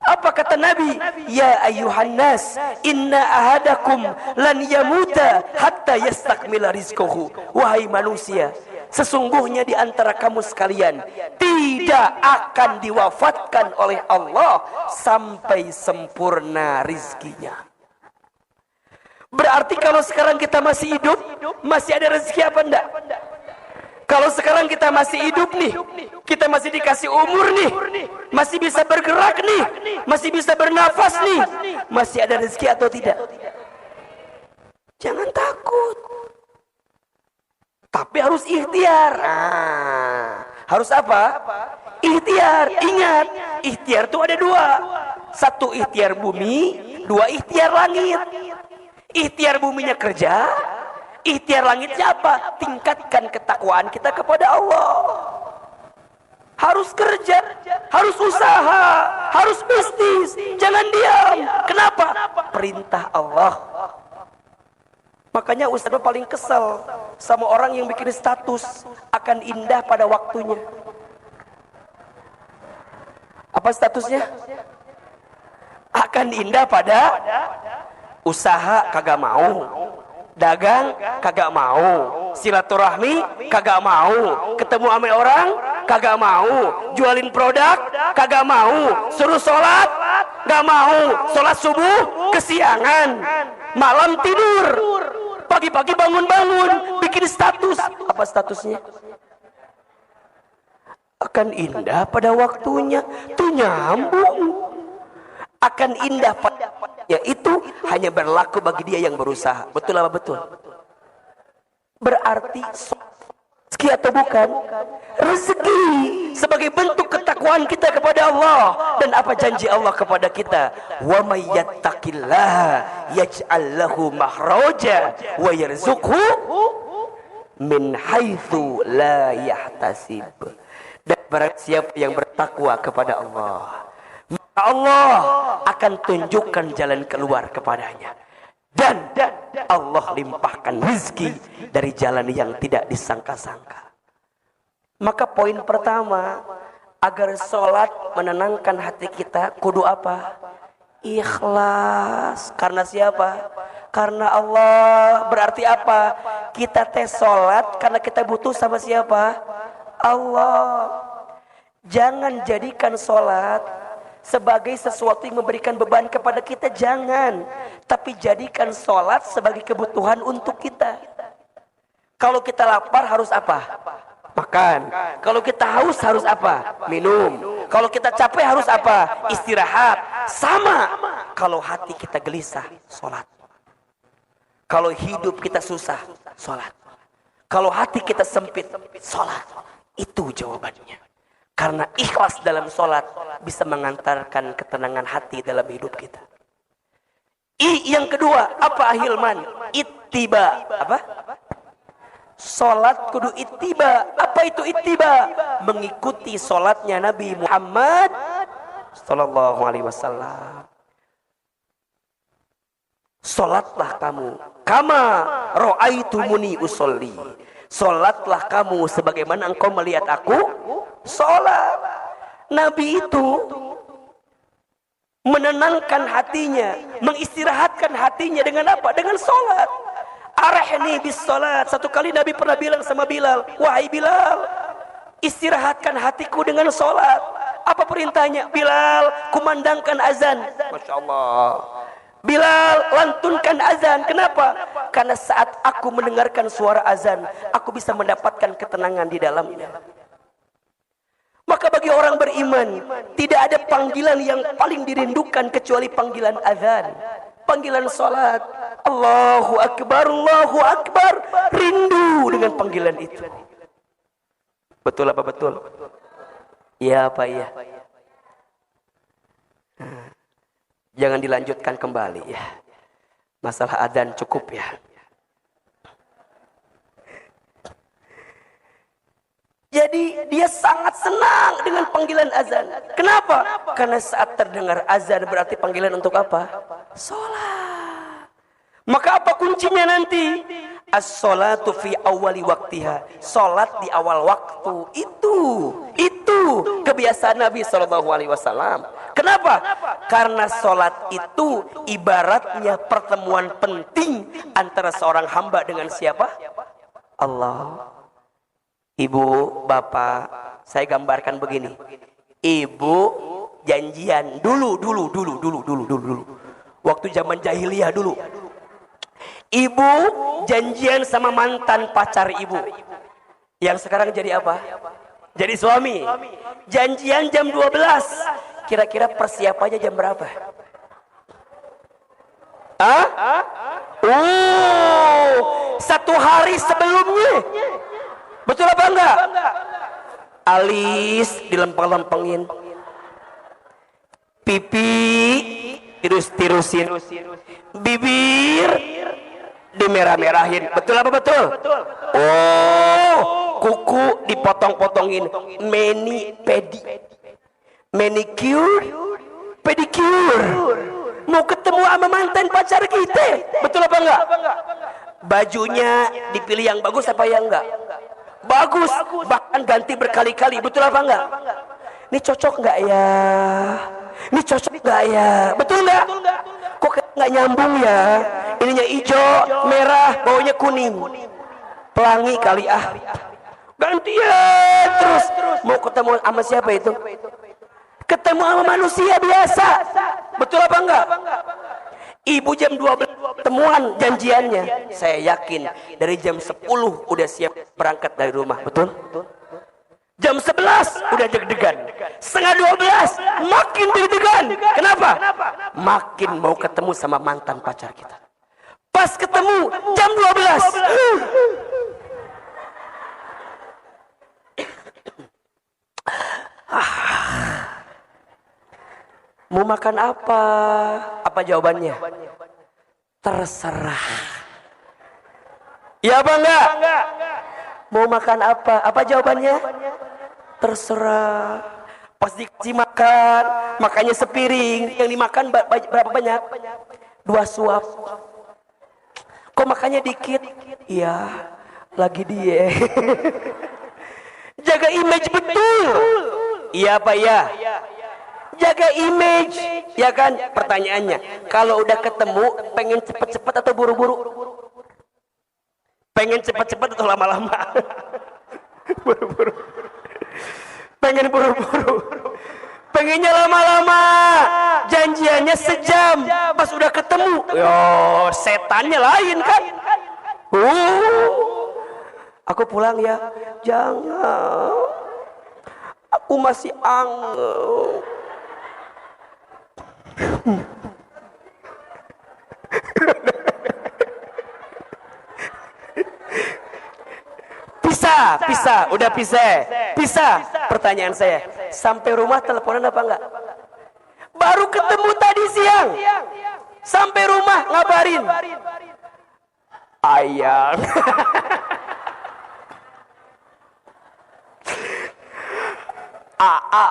Apa kata Nabi? Ya ayuhan nas, inna ahadakum lan yamuta hatta yastakmila rizquhu. Wahai manusia, sesungguhnya di antara kamu sekalian tidak akan diwafatkan oleh Allah sampai sempurna rizkinya. Berarti kalau sekarang kita masih hidup, masih ada rezeki apa enggak? Kalau sekarang kita masih hidup nih, kita masih dikasih umur nih, masih bisa bergerak nih, masih bisa bernafas nih, masih ada rezeki atau tidak? Jangan takut. Tapi harus ikhtiar. Harus apa? Ikhtiar. Ingat, ikhtiar itu ada dua. Satu ikhtiar bumi, dua ikhtiar langit. Ikhtiar buminya kerja, ikhtiar langitnya apa? Tingkatkan ketakwaan kita kepada Allah. Harus kerja, harus usaha, harus bisnis. Jangan diam. Kenapa? Perintah Allah. Makanya Ustaz paling kesel sama orang yang bikin status akan indah pada waktunya. Apa statusnya? Akan indah pada usaha kagak mau, dagang kagak mau, silaturahmi kagak mau, ketemu sama orang kagak mau, jualin produk kagak mau, suruh sholat gak mau, sholat subuh kesiangan, malam tidur, pagi-pagi bangun-bangun bikin status. Apa statusnya? Akan indah pada waktunya. Tuh nyambung. Akan indah pada waktunya itu hanya berlaku bagi dia yang berusaha. Betul apa betul? Berarti rezeki atau bukan? Rezeki sebagai bentuk ketakwaan kita kepada Allah. Dan apa janji Allah kepada kita? Wa may yattaqillaha yaj'al lahu makhraja wa yarzuqhu min haitsu la yahtasib. Dan barang siapa yang bertakwa kepada Allah, maka Allah akan tunjukkan jalan keluar kepadanya. Dan Allah limpahkan rezeki dari jalan yang tidak disangka-sangka. Maka poin pertama, agar sholat menenangkan hati kita, kudu apa? Ikhlas. Karena siapa? Karena Allah. Berarti apa? Kita tes sholat karena kita butuh sama siapa? Allah. Jangan jadikan sholat sebagai sesuatu yang memberikan beban kepada kita, jangan. Tapi jadikan sholat sebagai kebutuhan untuk kita. Kalau kita lapar harus apa? Makan. Kalau kita haus harus apa? Minum. Kalau kita capek harus apa? Istirahat. Sama. Kalau hati kita gelisah, sholat. Kalau hidup kita susah, sholat. Kalau hati kita sempit, sholat. Itu jawabannya. Karena ikhlas dalam sholat bisa mengantarkan ketenangan hati dalam hidup kita. Yang kedua, apa ahilman? Ittiba. Apa? Salat kudu ittiba. Apa itu ittiba? Mengikuti salatnya Nabi Muhammad sallallahu alaihi wasallam. Salatlah kamu kama ra'aitumuni usolli. Salatlah kamu sebagaimana engkau melihat aku salat. Nabi itu menenangkan hatinya, mengistirahatkan hatinya dengan apa? Dengan salat. Arahni bis salat. Satu kali Nabi pernah bilang sama Bilal, wahai Bilal, istirahatkan hatiku dengan salat. Apa perintahnya? Bilal, kumandangkan azan. Masya Allah. Bilal, lantunkan azan. Kenapa? Karena saat aku mendengarkan suara azan, aku bisa mendapatkan ketenangan di dalamnya. Maka bagi orang beriman, tidak ada panggilan yang paling dirindukan kecuali panggilan azan, panggilan salat. Allahu Akbar, Allahu Akbar. Rindu dengan panggilan itu. Betul apa betul? Iya apa iya? Jangan dilanjutkan kembali ya. Masalah adzan cukup ya. Jadi dia sangat senang dengan panggilan azan. Kenapa? Karena saat terdengar azan berarti panggilan untuk apa? Salat. Maka apa kuncinya nanti? As-salatu fi awwali waktiha. Salat di awal waktu. Itu kebiasaan Nabi SAW. Kenapa? Karena salat itu ibaratnya pertemuan penting antara seorang hamba dengan siapa? Allah. Ibu, bapak, saya gambarkan begini. Ibu janjian dulu. Waktu zaman jahiliyah dulu. Ibu janjian sama mantan pacar ibu. Yang sekarang jadi apa? Jadi suami. Janjian jam 12. Kira-kira persiapannya jam berapa? Satu hari sebelumnya. Betul apa enggak? Alis dilempeng-lempengin. Pipi tirus-tirusin. Bibir dimerah-merahin. Betul apa betul? Oh, kuku dipotong-potongin. Manicure, pedicure. Mau ketemu sama mantan pacar kita. Betul apa enggak? Bajunya dipilih yang bagus apa yang enggak? Bagus, bahkan ganti berkali-kali. Betul apa enggak? Ini cocok enggak ya? Ini cocok enggak ya? Betul enggak? Kok enggak nyambung ya? Ininya hijau, merah, baunya kuning. Pelangi kali ah. Gantian terus. Mau ketemu sama siapa itu? Ketemu sama manusia biasa. Betul apa enggak? Ibu jam 12 temuan janjiannya. Saya yakin dari jam 10 udah siap berangkat dari rumah. Betul? Jam 11 udah deg-degan. Setengah 12 makin deg-degan. Kenapa? Makin mau ketemu sama mantan pacar kita. Pas ketemu jam 12. Mau makan apa? Apa jawabannya? Terserah. Ya apa enggak? Mau makan apa? Apa jawabannya? Terserah. Pas dikasih makan, makannya sepiring. Yang dimakan berapa banyak? 2 suap. Kok makannya dikit? Iya, lagi diet. Jaga image betul. Iya apa ya? Jaga image, ya kan? Pertanyaannya, kalau udah ketemu, pengen cepet-cepet atau buru-buru? Pengen cepet-cepet atau lama-lama? Buru-buru. Pengen buru-buru. Pengennya lama-lama. Janjiannya sejam. Pas udah ketemu, yo setannya lain kan? Aku pulang ya. Jangan. Aku masih angel. Pisah, udah pisah. Pertanyaan saya, sampai rumah teleponan apa enggak? Baru ketemu tadi siang, sampai rumah ngabarin, ayang,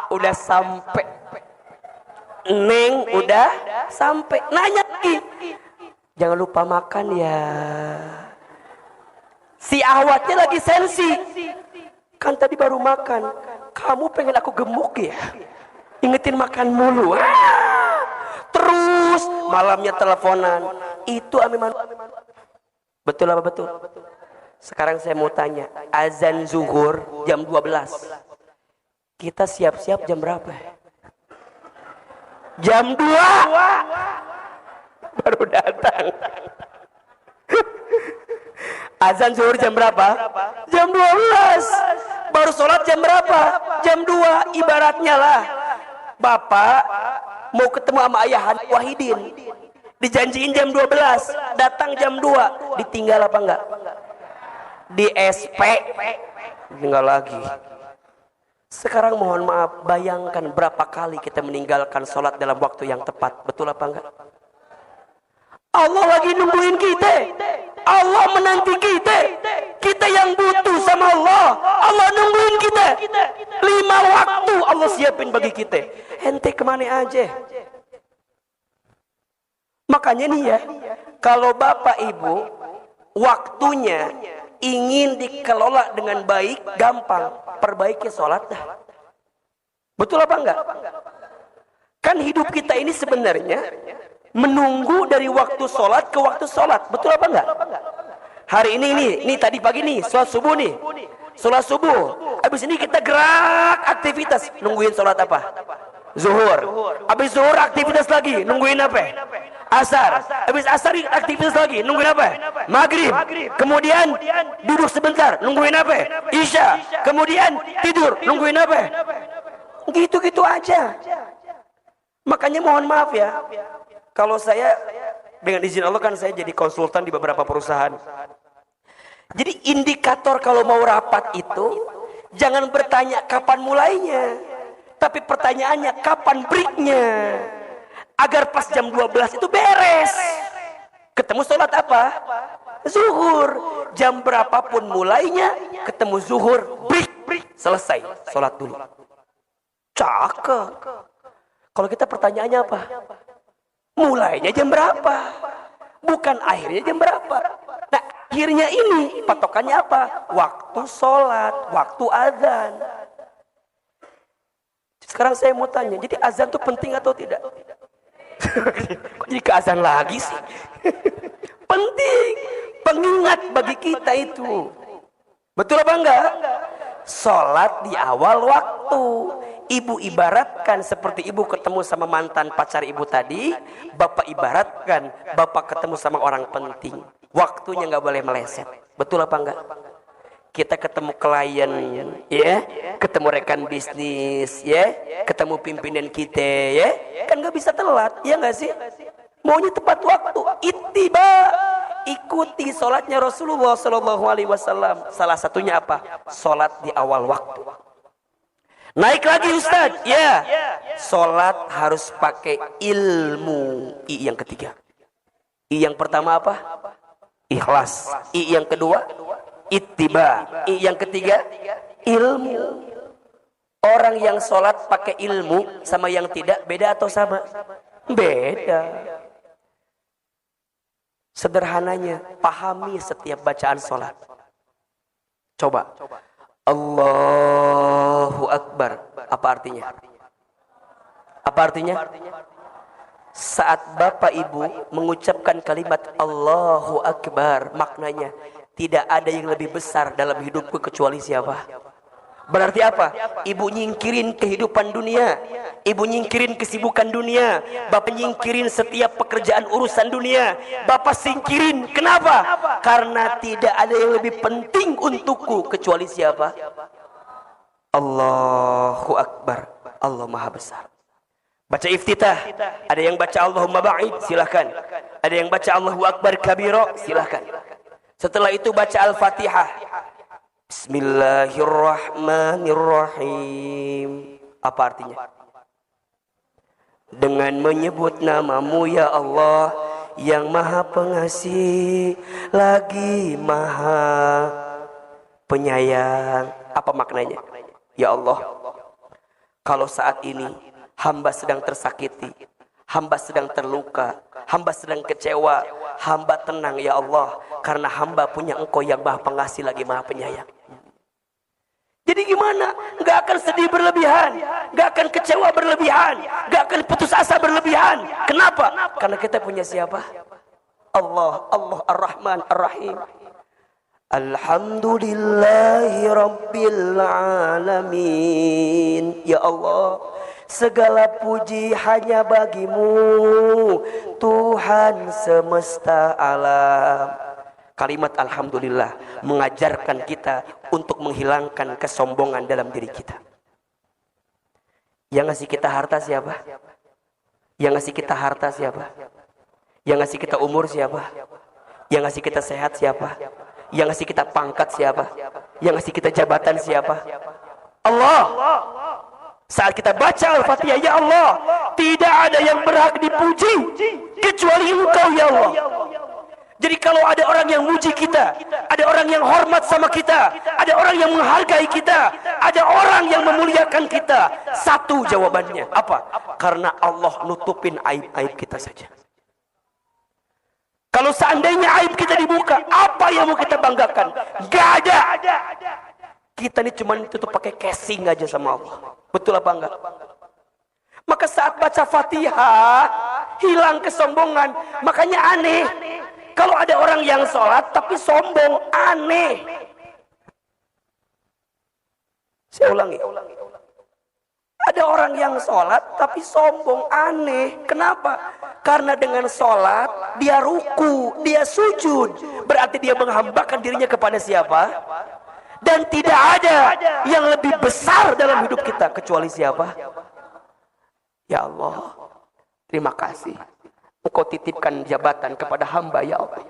udah sampai, Neng udah sampai, nanya lagi, jangan lupa makan ya. Si awatnya lagi sensi, kan tadi baru makan, kamu pengen aku gemuk ya, ingetin makan mulu. Terus malamnya teleponan, itu amiman. Betul apa betul? Sekarang saya mau tanya, azan zuhur jam 12, kita siap-siap jam berapa? Jam 2 baru datang. Azan zuhur jam berapa? Jam 12. Baru sholat jam berapa? Jam 2. Ibaratnya lah, bapak mau ketemu sama ayah Wahidin, dijanjiin jam 12, datang jam 2, ditinggal apa enggak? Di SP tinggal lagi. Sekarang mohon maaf, bayangkan berapa kali kita meninggalkan sholat dalam waktu yang tepat. Betul apa enggak? Allah lagi nungguin kita, Allah menanti kita, kita yang butuh sama Allah. Allah nungguin kita, 5 waktu Allah siapin bagi kita. Ente kemana aja? Makanya nih ya, kalau bapak ibu waktunya ingin dikelola dengan baik, gampang, perbaiki sholat dah. Betul apa enggak? Kan hidup kita ini sebenarnya menunggu dari waktu sholat ke waktu sholat. Betul apa enggak? Hari ini tadi pagi nih, sholat subuh nih, sholat subuh. Habis ini kita gerak aktivitas, nungguin sholat apa? Zuhur. Habis zuhur aktivitas lagi, nungguin apa? Asar. Habis asar aktivitas lagi, nungguin apa? Maghrib. Kemudian duduk sebentar, nungguin apa? Isya. Kemudian tidur, nungguin apa? Gitu-gitu aja. Makanya mohon maaf ya, kalau saya dengan izin Allah kan saya jadi konsultan di beberapa perusahaan. Jadi indikator kalau mau rapat itu jangan bertanya kapan mulainya, tapi pertanyaannya kapan breaknya, agar pas jam 12 itu beres. Ketemu sholat apa? Zuhur. Jam berapapun mulainya, ketemu zuhur, break, selesai, sholat dulu. Cakep. Kalau kita pertanyaannya apa? Mulainya jam berapa? Bukan akhirnya jam berapa. Nah, akhirnya ini patokannya apa? Waktu sholat, waktu azan. Sekarang saya mau tanya, jadi azan itu penting atau tidak? Kok jadi ke azan lagi sih? Penting, pengingat bagi kita itu. Betul apa enggak? Sholat di awal waktu. Ibu ibaratkan seperti ibu ketemu sama mantan pacar ibu tadi, bapak ibaratkan bapak ketemu sama orang penting. Waktunya nggak boleh meleset. Betul apa enggak? Kita ketemu klien, ya, ketemu rekan bisnis, ya, ketemu pimpinan kita, ya, kan nggak bisa telat, ya nggak sih? Maunya tepat waktu. Ittiba, ikuti sholatnya Rasulullah Shallallahu Alaihi Wasallam. Salah satunya apa? Sholat di awal waktu. Naik lagi Ustaz, ya, sholat harus pakai ilmu. I yang ketiga. I yang pertama apa? Ikhlas. I yang kedua, ittiba. I yang ketiga, ilmu. Orang yang sholat pakai ilmu sama yang tidak beda atau sama? Beda. Sederhananya, pahami setiap bacaan sholat. Coba. Allahu Akbar. Apa artinya? Apa artinya? Saat bapak ibu mengucapkan kalimat Allahu Akbar, maknanya tidak ada yang lebih besar dalam hidupku kecuali siapa? Berarti apa? Ibu nyingkirin kehidupan dunia, ibu nyingkirin kesibukan dunia, bapak nyingkirin setiap pekerjaan urusan dunia, bapak singkirin. Kenapa? Karena tidak ada yang lebih penting untukku kecuali siapa? Allahu Akbar. Allah Maha Besar. Baca iftitah, ada yang baca Allahumma ba'id, silahkan. Ada yang baca Allahu Akbar kabira, silahkan. Setelah itu baca Al-Fatihah. Bismillahirrahmanirrahim. Apa artinya? Dengan menyebut namamu ya Allah, yang maha pengasih lagi maha penyayang. Apa maknanya? Ya Allah, Kalau saat ini hamba sedang tersakiti, hamba sedang terluka, hamba sedang kecewa, hamba tenang ya Allah, karena hamba punya Engkau yang Maha Pengasih lagi Maha Penyayang. Jadi gimana? Gak akan sedih berlebihan, gak akan kecewa berlebihan, gak akan putus asa berlebihan. Kenapa? Karena kita punya siapa? Allah, Allah Ar-Rahman Ar-Rahim. Alhamdulillahi Rabbil Alamin. Ya Allah, segala puji hanya bagimu, Tuhan semesta alam. Kalimat Alhamdulillah mengajarkan kita untuk menghilangkan kesombongan dalam diri kita. Yang ngasih kita harta siapa? Yang ngasih kita harta siapa? Yang ngasih kita umur siapa? Yang ngasih kita sehat siapa? Yang ngasih kita pangkat siapa? Yang ngasih kita jabatan siapa? Allah. Saat kita baca Al-Fatihah, ya Allah, tidak ada yang berhak dipuji kecuali Engkau ya Allah. Jadi kalau ada orang yang muji kita, ada orang yang hormat sama kita, ada orang yang menghargai kita, ada orang yang memuliakan kita, satu jawabannya apa? Karena Allah nutupin aib-aib kita saja. Kalau seandainya aib kita dibuka, apa yang mau kita banggakan? Gak ada. Kita ini cuma tutup pakai casing aja sama Allah. Betul apa enggak? Maka saat baca Fatihah, hilang kesombongan. Makanya aneh kalau ada orang yang sholat tapi sombong, aneh. Saya ulangi. Ada orang yang sholat tapi sombong, aneh. Kenapa? Karena dengan sholat dia ruku, dia sujud, berarti dia menghambakan dirinya kepada siapa? Dan tidak ada yang lebih besar dalam hidup kita kecuali siapa? Ya Allah, terima kasih. Engkau titipkan jabatan kepada hamba ya Allah.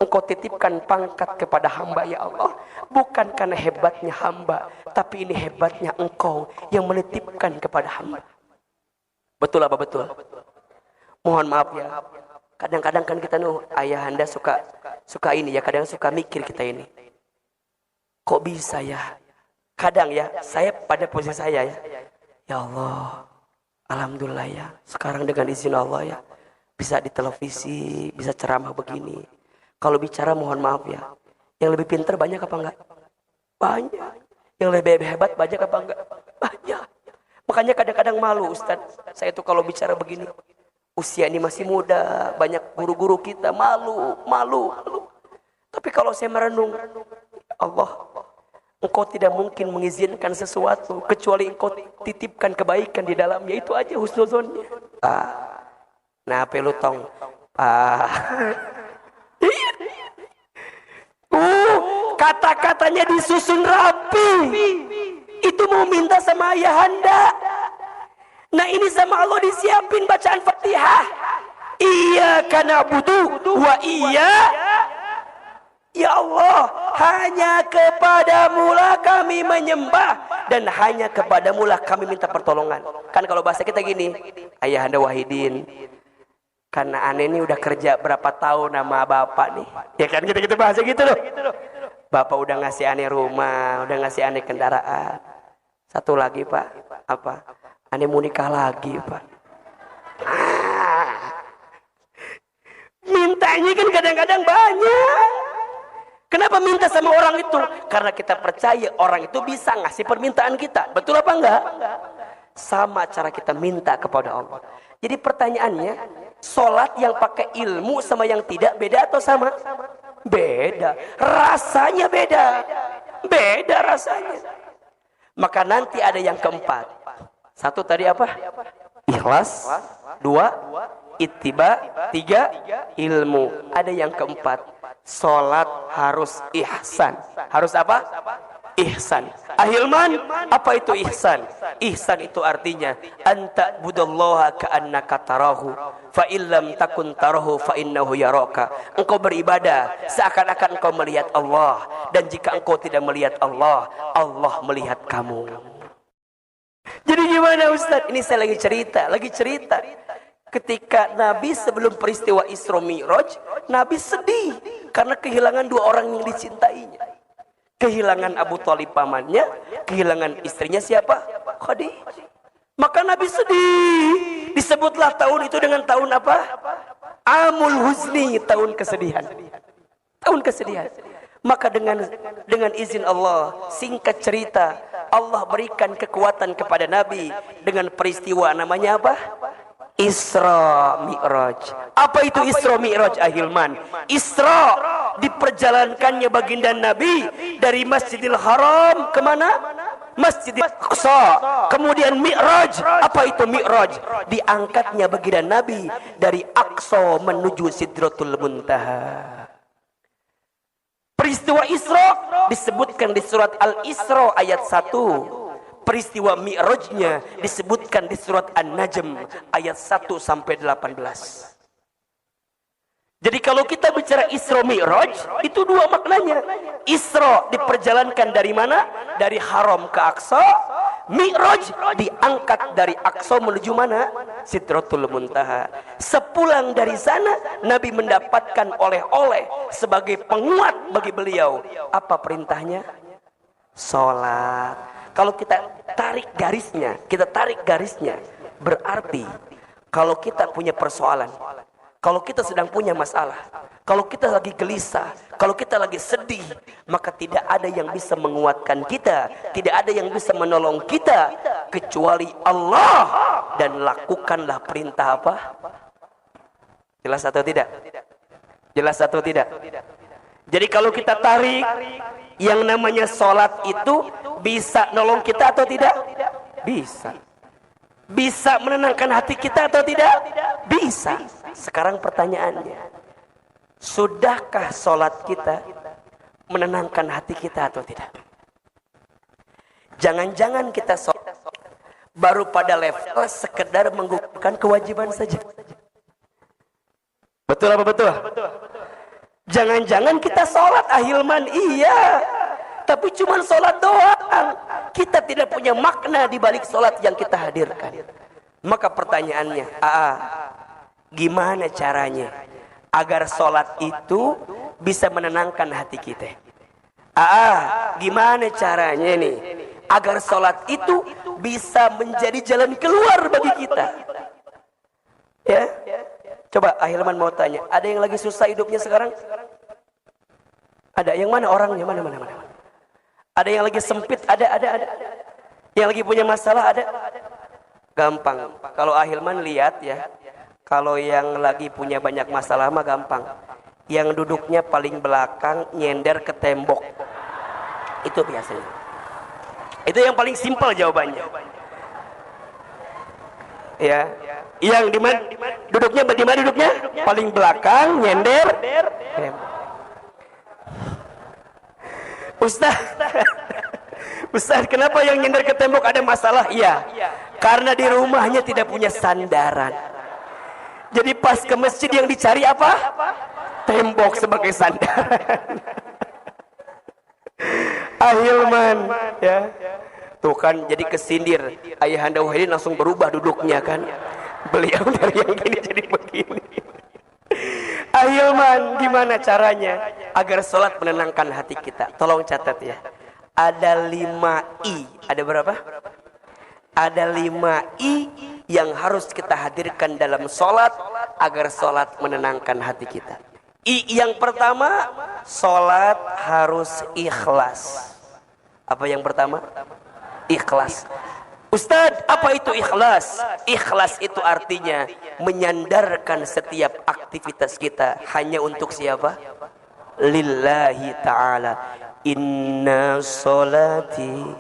Engkau titipkan pangkat kepada hamba ya Allah. Bukan karena hebatnya hamba, tapi ini hebatnya Engkau yang menitipkan kepada hamba. Betul apa betul? Mohon maaf ya. Kadang-kadang kan kita ayahanda suka ini ya, kadang suka mikir kita ini. Kok bisa ya? Kadang ya, saya pada posisi saya ya. Ya Allah, alhamdulillah ya. Sekarang dengan izin Allah ya, bisa di televisi, bisa ceramah begini. Kalau bicara mohon maaf ya. Yang lebih pintar banyak apa enggak? Banyak. Yang lebih hebat banyak apa enggak? Banyak. Makanya kadang-kadang malu Ustaz. Saya tuh kalau bicara begini, usia ini masih muda, banyak guru-guru kita malu. Tapi kalau saya merenung, Allah, Engkau tidak mungkin mengizinkan sesuatu kecuali Engkau titipkan kebaikan di dalamnya. Itu aja husnuzonnya. Nah, pelutong. Kata-katanya disusun rapi. Itu mau minta sama ayahanda. Nah, ini sama Allah disiapin bacaan Fatihah. Iyyaka na'budu wa Ya Allah, hanya kepadamu lah kami menyembah dan hanya kepadamu lah kami minta pertolongan. Kan kalau bahasa kita gini, Ayahanda Wahidin, karena aneh ini udah kerja berapa tahun sama bapak nih. Ya kan kita bahasa gitu loh. Bapak udah ngasih aneh rumah, udah ngasih aneh kendaraan. Satu lagi Pak, apa? Aneh mau nikah lagi Pak. Mintanya kan kadang-kadang banyak. Kenapa minta sama orang itu? Karena kita percaya orang itu bisa ngasih permintaan kita. Betul apa enggak? Sama cara kita minta kepada Allah. Jadi pertanyaannya, sholat yang pakai ilmu sama yang tidak beda atau sama? Beda. Rasanya beda. Beda rasanya. Maka nanti ada yang keempat. Satu tadi apa? Ikhlas. Dua, ittiba. Tiga, ilmu. Ada yang keempat. Sholat harus ihsan. Harus apa? Ihsan. Ahilman, apa itu ihsan? Ihsan itu artinya anta budallaha ka'annaka tarahu fa illam takun tarahu fa innahu yaraka. Engkau beribadah seakan-akan engkau melihat Allah, dan jika engkau tidak melihat Allah, Allah melihat kamu. Jadi gimana Ustaz? Ini saya lagi cerita. Ketika Nabi sebelum peristiwa Isra Mi'raj, Nabi sedih karena kehilangan dua orang yang dicintainya. Kehilangan Abu Thalib pamannya, kehilangan istrinya siapa? Khadijah. Maka Nabi sedih. Disebutlah tahun itu dengan tahun apa? Amul Huzni, tahun kesedihan. Tahun kesedihan. Maka dengan izin Allah, singkat cerita, Allah berikan kekuatan kepada Nabi dengan peristiwa namanya apa? Isra Mi'raj. Apa itu Isra Mi'raj, Ahilman? Isra diperjalankannya baginda Nabi dari Masjidil Haram kemana? Masjidil Aqsa. Kemudian Mi'raj. Apa itu Mi'raj? Diangkatnya baginda Nabi dari Aqsa menuju Sidratul Muntaha. Peristiwa Isra disebutkan di surat Al-Isra ayat 1. Peristiwa Mi'rajnya disebutkan di surat An-Najm ayat 1 sampai 18. Jadi kalau kita bicara Isra Mi'raj, itu dua maknanya. Isra diperjalankan dari mana? Dari Haram ke Aqsa. Mi'raj diangkat dari Aqsa menuju mana? Sidratul Muntaha. Sepulang dari sana, Nabi mendapatkan oleh-oleh sebagai penguat bagi beliau. Apa perintahnya? Salat. Kalau kita tarik garisnya, berarti kalau kita punya persoalan, kalau kita sedang punya masalah, kalau kita lagi gelisah, kalau kita lagi sedih, maka tidak ada yang bisa menguatkan kita, tidak ada yang bisa menolong kita kecuali Allah. Dan lakukanlah perintah apa? Jelas atau tidak? Jelas atau tidak? Jadi kalau kita tarik, yang namanya sholat itu bisa nolong kita atau tidak? Bisa. Bisa menenangkan hati kita atau tidak? Bisa. Sekarang pertanyaannya, sudahkah sholat kita menenangkan hati kita atau tidak? Jangan-jangan kita sholat baru pada level sekedar menggugurkan kewajiban saja. Betul apa betul? Jangan-jangan kita sholat, Ahilman, iya, tapi cuma sholat doang. Kita tidak punya makna di balik sholat yang kita hadirkan. Maka pertanyaannya, gimana caranya agar sholat itu bisa menenangkan hati kita? Gimana caranya nih agar sholat itu bisa menjadi jalan keluar bagi kita? Ya, coba Ahilman mau tanya, ada yang lagi susah hidupnya sekarang? Ada yang mana orangnya? Mana? Ada yang lagi sempit? Ada. Yang lagi punya masalah? Ada. Gampang. Kalau Ahilman lihat ya, kalau yang lagi punya banyak masalah mah gampang. Yang duduknya paling belakang nyender ke tembok. Itu biasanya. Itu yang paling simpel jawabannya. Ya. Yang di mana duduknya? Paling belakang nyender tembok. Ustaz, kenapa yang nyender ke tembok ada masalah? Iya, karena di rumahnya tidak punya sandaran. Jadi pas ke masjid yang dicari apa? Tembok sebagai sandaran. Ahilman, ya. Tuh kan jadi kesindir. Ayahanda Wahidin langsung berubah duduknya kan. Beliau dari yang gini jadi begini. Ahilman, gimana caranya agar sholat menenangkan hati kita? Tolong catat ya. Ada 5 I. Ada berapa? Ada 5 I yang harus kita hadirkan dalam sholat agar sholat menenangkan hati kita. I yang pertama, sholat harus ikhlas. Apa yang pertama? Ikhlas. Ustadz, apa itu ikhlas? Ikhlas itu artinya menyandarkan setiap aktivitas kita hanya untuk siapa? Lillahi ta'ala. Inna sholati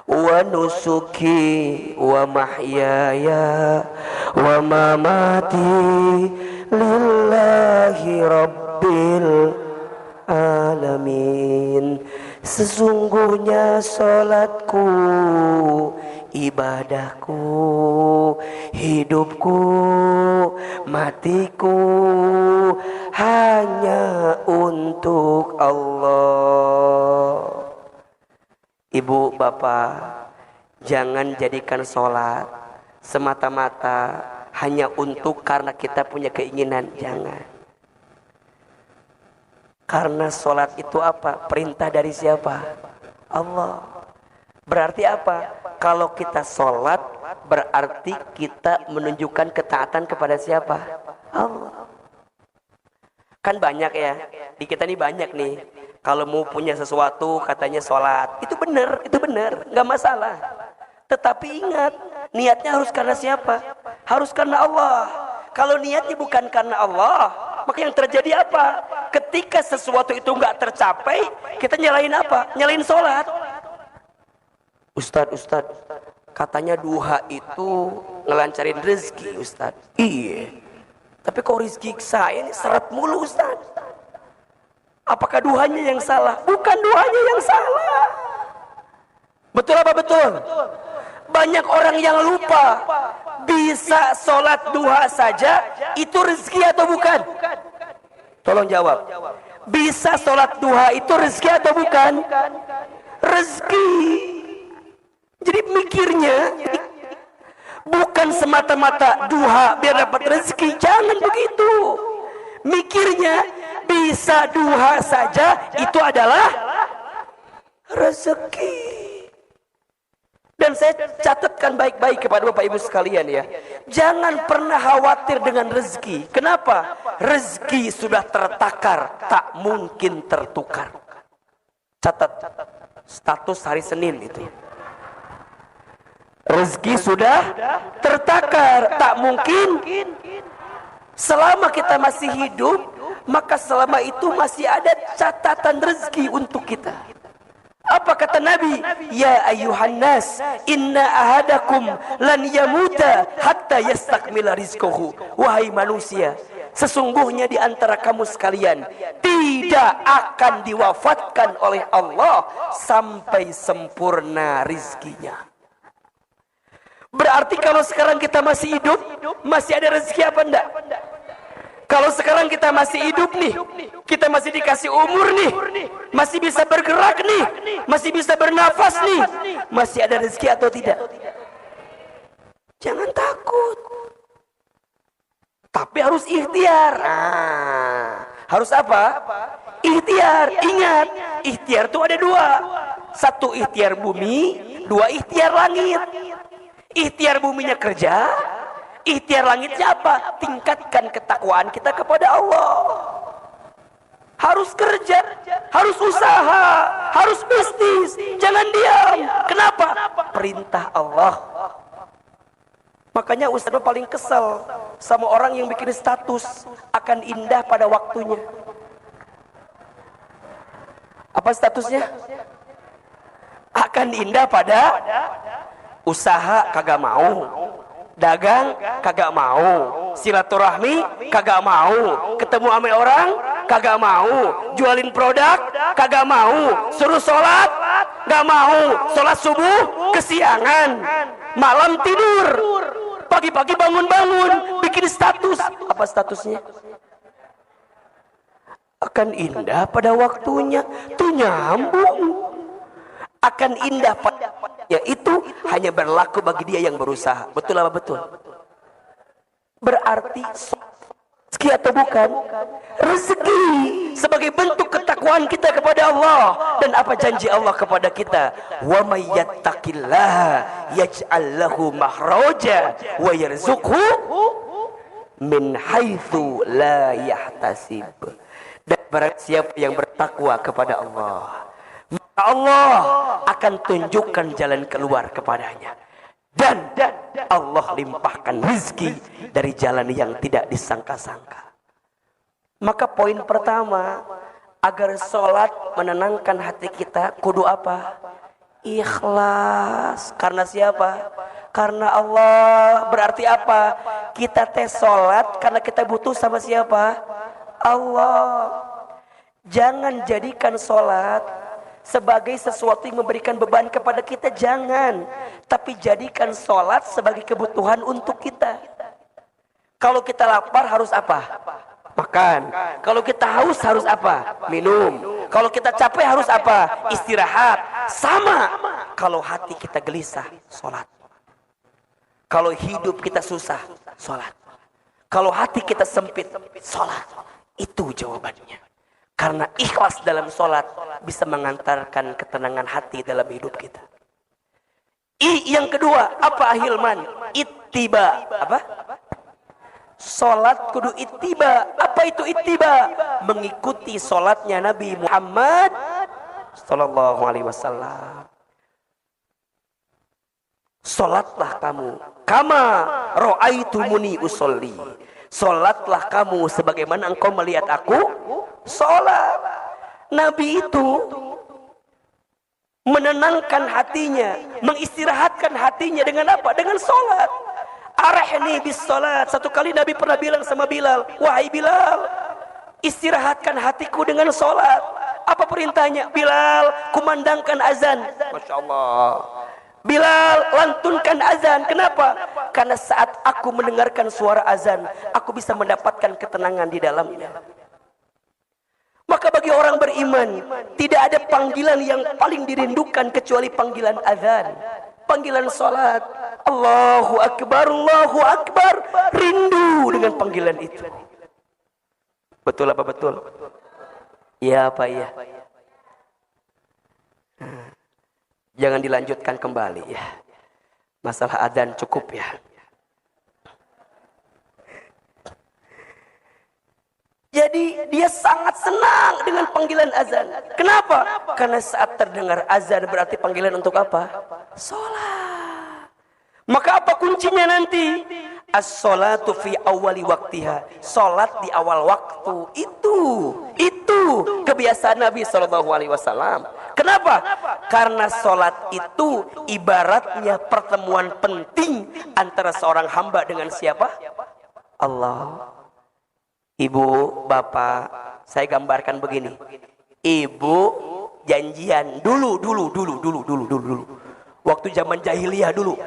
wa nusuki wa mahyaya wa mamati lillahi rabbil alamin. Sesungguhnya sholatku, ibadahku, hidupku, matiku hanya untuk Allah. Ibu, bapak, jangan jadikan sholat semata-mata hanya untuk karena kita punya keinginan. Jangan. Karena sholat itu apa? Perintah dari siapa? Allah. Berarti apa? Kalau kita sholat berarti kita menunjukkan ketaatan kepada siapa? Allah. Kan banyak ya, di kita nih banyak nih, kalau mau punya sesuatu katanya sholat. Itu benar, nggak masalah. Tetapi ingat, niatnya harus karena siapa? Harus karena Allah. Kalau niatnya bukan karena Allah, maka yang terjadi apa? Ketika sesuatu itu nggak tercapai, kita nyalain apa? Nyalain sholat. Ustadz, katanya duha itu ngelancarin rezeki, Ustadz. Iya. Tapi kok rezeki saya ini seret mulu, Ustadz. Apakah duhanya yang salah? Bukan duhanya yang salah. Betul apa betul? Banyak orang yang lupa. Bisa sholat duha saja, itu rezeki atau bukan? Tolong jawab. Bisa sholat duha itu rezeki atau bukan? Rezeki. Jadi mikirnya bukan semata-mata duha biar dapat rezeki. Jangan begitu. Mikirnya bisa duha saja itu adalah rezeki. Dan saya catatkan baik-baik kepada Bapak Ibu sekalian ya. Jangan pernah khawatir dengan rezeki. Kenapa? Rezeki sudah tertakar, tak mungkin tertukar. Catat status hari Senin itu. Rezeki sudah tertakar, tak mungkin. Selama kita masih hidup, maka selama itu masih ada catatan rezeki untuk kita. Apa kata Nabi? Ya ayuhan nas, inna ahadakum lan yamuta hatta yastakmila rizquhu. Wahai manusia, sesungguhnya di antara kamu sekalian tidak akan diwafatkan oleh Allah sampai sempurna rizkinya. Berarti kalau sekarang kita masih hidup, masih ada rezeki apa enggak? Kalau sekarang kita masih hidup nih, kita masih dikasih umur nih, masih bisa bergerak nih, masih bisa bernafas nih, masih ada rezeki atau tidak? Jangan takut. Tapi harus ikhtiar. Harus apa? Ikhtiar. Ingat, ikhtiar itu ada dua. Satu ikhtiar bumi, dua ikhtiar langit. Ikhtiar buminya kerja, ikhtiar langitnya apa? Tingkatkan ketakwaan kita kepada Allah. Harus kerja, harus usaha, harus bisnis. Jangan diam. Kenapa? Perintah Allah. Makanya Ustaz paling kesal sama orang yang bikin status akan indah pada waktunya. Apa statusnya? Akan indah pada usaha kagak mau, dagang kagak mau, silaturahmi kagak mau, ketemu sama orang kagak mau, jualin produk kagak mau, suruh sholat gak mau, sholat subuh kesiangan, malam tidur, pagi-pagi bangun-bangun bikin status. Apa statusnya? Akan indah pada waktunya. Tuh nyambung. Akan indah padanya itu hanya berlaku bagi dia yang berusaha. Betul apa betul? Berarti rezeki atau bukan? Rezeki sebagai bentuk ketakwaan kita kepada Allah. Dan apa janji Allah kepada kita? Wa may yattaqillaha yaj'al lahu makhraja wa yarzuqhu min haitsu la yahtasib. Dan barang siapa yang bertakwa kepada Allah, maka Allah akan tunjukkan jalan keluar kepadanya. Dan Allah limpahkan rezeki dari jalan yang tidak disangka-sangka. Maka poin pertama, agar sholat menenangkan hati kita, kudu apa? Ikhlas. Karena siapa? Karena Allah. Berarti apa? Kita tes sholat karena kita butuh sama siapa? Allah. Jangan jadikan sholat sebagai sesuatu yang memberikan beban kepada kita, jangan. Tapi jadikan sholat sebagai kebutuhan untuk kita. Kalau kita lapar harus apa? Makan. Kalau kita haus harus apa? Minum. Kalau kita capek harus apa? Istirahat. Sama. Kalau hati kita gelisah, sholat. Kalau hidup kita susah, sholat. Kalau hati kita sempit, sholat. Itu jawabannya. Karena ikhlas dalam sholat bisa mengantarkan ketenangan hati dalam hidup kita. Yang kedua, apa ahilman? Ittiba. Apa? Salat kudu ittiba. Apa itu ittiba? Mengikuti salatnya Nabi Muhammad sallallahu alaihi wasallam. Salatlah kamu kama ra'aitumuni usolli. Salatlah kamu sebagaimana engkau melihat aku salat. Nabi itu menenangkan hatinya, mengistirahatkan hatinya dengan apa? Dengan salat. Arahni bis salat. Satu kali Nabi pernah bilang sama Bilal, wahai Bilal, istirahatkan hatiku dengan salat. Apa perintahnya? Bilal, kumandangkan azan. Masya Allah. Bilal, lantunkan azan. Kenapa? Karena saat aku mendengarkan suara azan, aku bisa mendapatkan ketenangan di dalamnya. Maka bagi orang beriman, tidak ada panggilan yang paling dirindukan kecuali panggilan azan, panggilan salat. Allahu Akbar, Allahu Akbar. Rindu dengan panggilan itu. Betul apa betul? Ya apa ya? Jangan dilanjutkan kembali ya. Masalah adzan cukup ya. Jadi dia sangat senang dengan panggilan azan. Kenapa? Karena saat terdengar azan berarti panggilan untuk apa? Salat. Maka apa kuncinya nanti? As-salatu fi awwali waktiha. Salat di awal waktu. Itu kebiasaan Nabi SAW. Kenapa? Karena salat itu ibaratnya pertemuan penting antara seorang hamba dengan siapa? Allah. Ibu, bapak, saya gambarkan begini. Ibu janjian dulu. Waktu zaman jahiliyah dulu.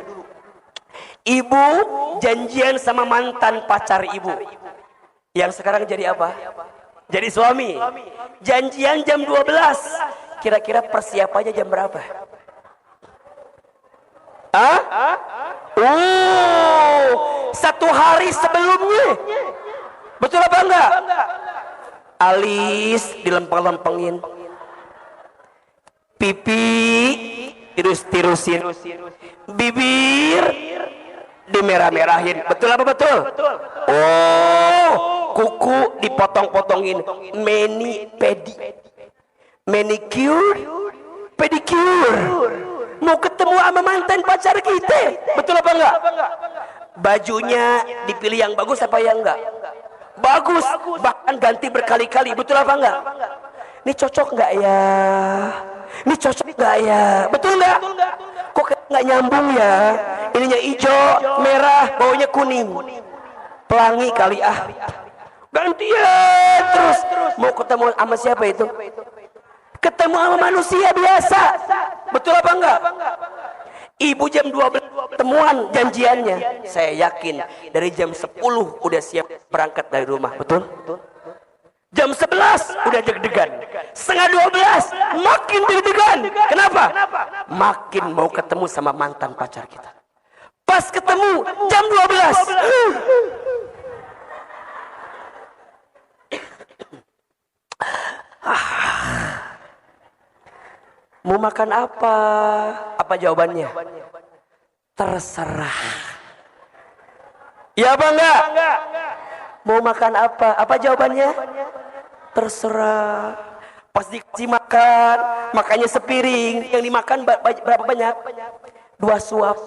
Ibu janjian sama mantan pacar ibu. Yang sekarang jadi apa? Jadi suami. Janjian jam 12. Kira-kira persiapannya jam berapa? Satu hari sebelumnya. Betul apa enggak? Alis dilempeng-lempengin. Pipi tirus-tirusin. Bibir dimerah-merahin. Betul apa betul? Kuku dipotong-potongin. Manicure, pedicure. Mau ketemu sama mantan pacar kita. Betul apa enggak? Bajunya dipilih yang bagus apa yang enggak? Bagus, bahkan ganti berkali-kali. Betul apa enggak? Ini cocok enggak ya? Ini cocok enggak ya? Betul enggak? Kok enggak nyambung ya? Ininya hijau, merah, baunya kuning. Pelangi kali ah. Gantian terus. Mau ketemu sama siapa itu? Ketemu sama manusia biasa. Betul apa enggak? Ibu jam 12 temuan janjiannya. Saya yakin dari jam 10 udah siap berangkat dari rumah. Betul? Jam 11 udah deg-degan. Setengah 12 makin deg-degan. Kenapa? Makin mau ketemu sama mantan pacar kita. Pas ketemu jam 12. Mau makan apa? Apa jawabannya? Terserah. Ya apa enggak? Mau makan apa? Apa jawabannya? Terserah. Pas dikasih makan, makannya sepiring. Yang dimakan berapa banyak? 2 suap.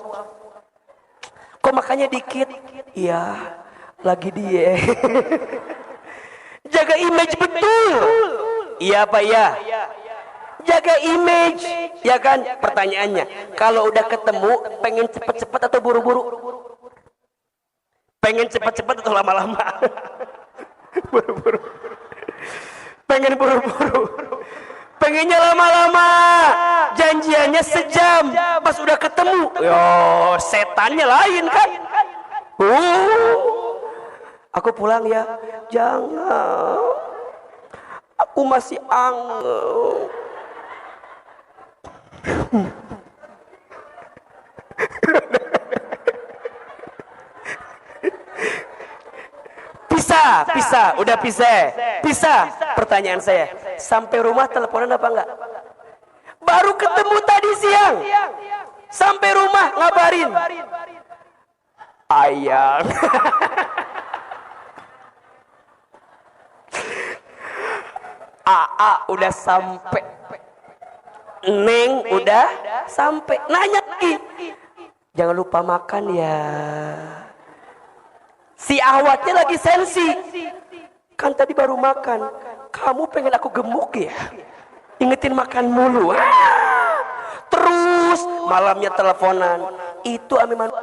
Kok makannya dikit? Iya, lagi diet. Jaga image betul. Iya apa ya? Jaga image, ya kan? Pertanyaannya, kalau udah ketemu, pengen cepet-cepet atau buru-buru? Pengen cepet-cepet atau lama-lama? Buru-buru. Pengen buru-buru. Pengennya lama-lama. Janjiannya sejam. Pas udah ketemu, yo setannya lain kan? Aku pulang ya. Jangan. Aku masih angel. Pisah, udah pisah. Pertanyaan saya, sampai rumah teleponan apa enggak? Baru ketemu tadi siang. Sampai rumah ngabarin. Ayang. AA udah sampai. Neng udah sampai. Nanya lagi. Jangan lupa makan ya. Si Ahwatnya lagi sensi. Kan tadi baru makan. Kamu pengen aku gemuk ya? Ingetin makan mulu. Terus malamnya teleponan. Itu Amiman.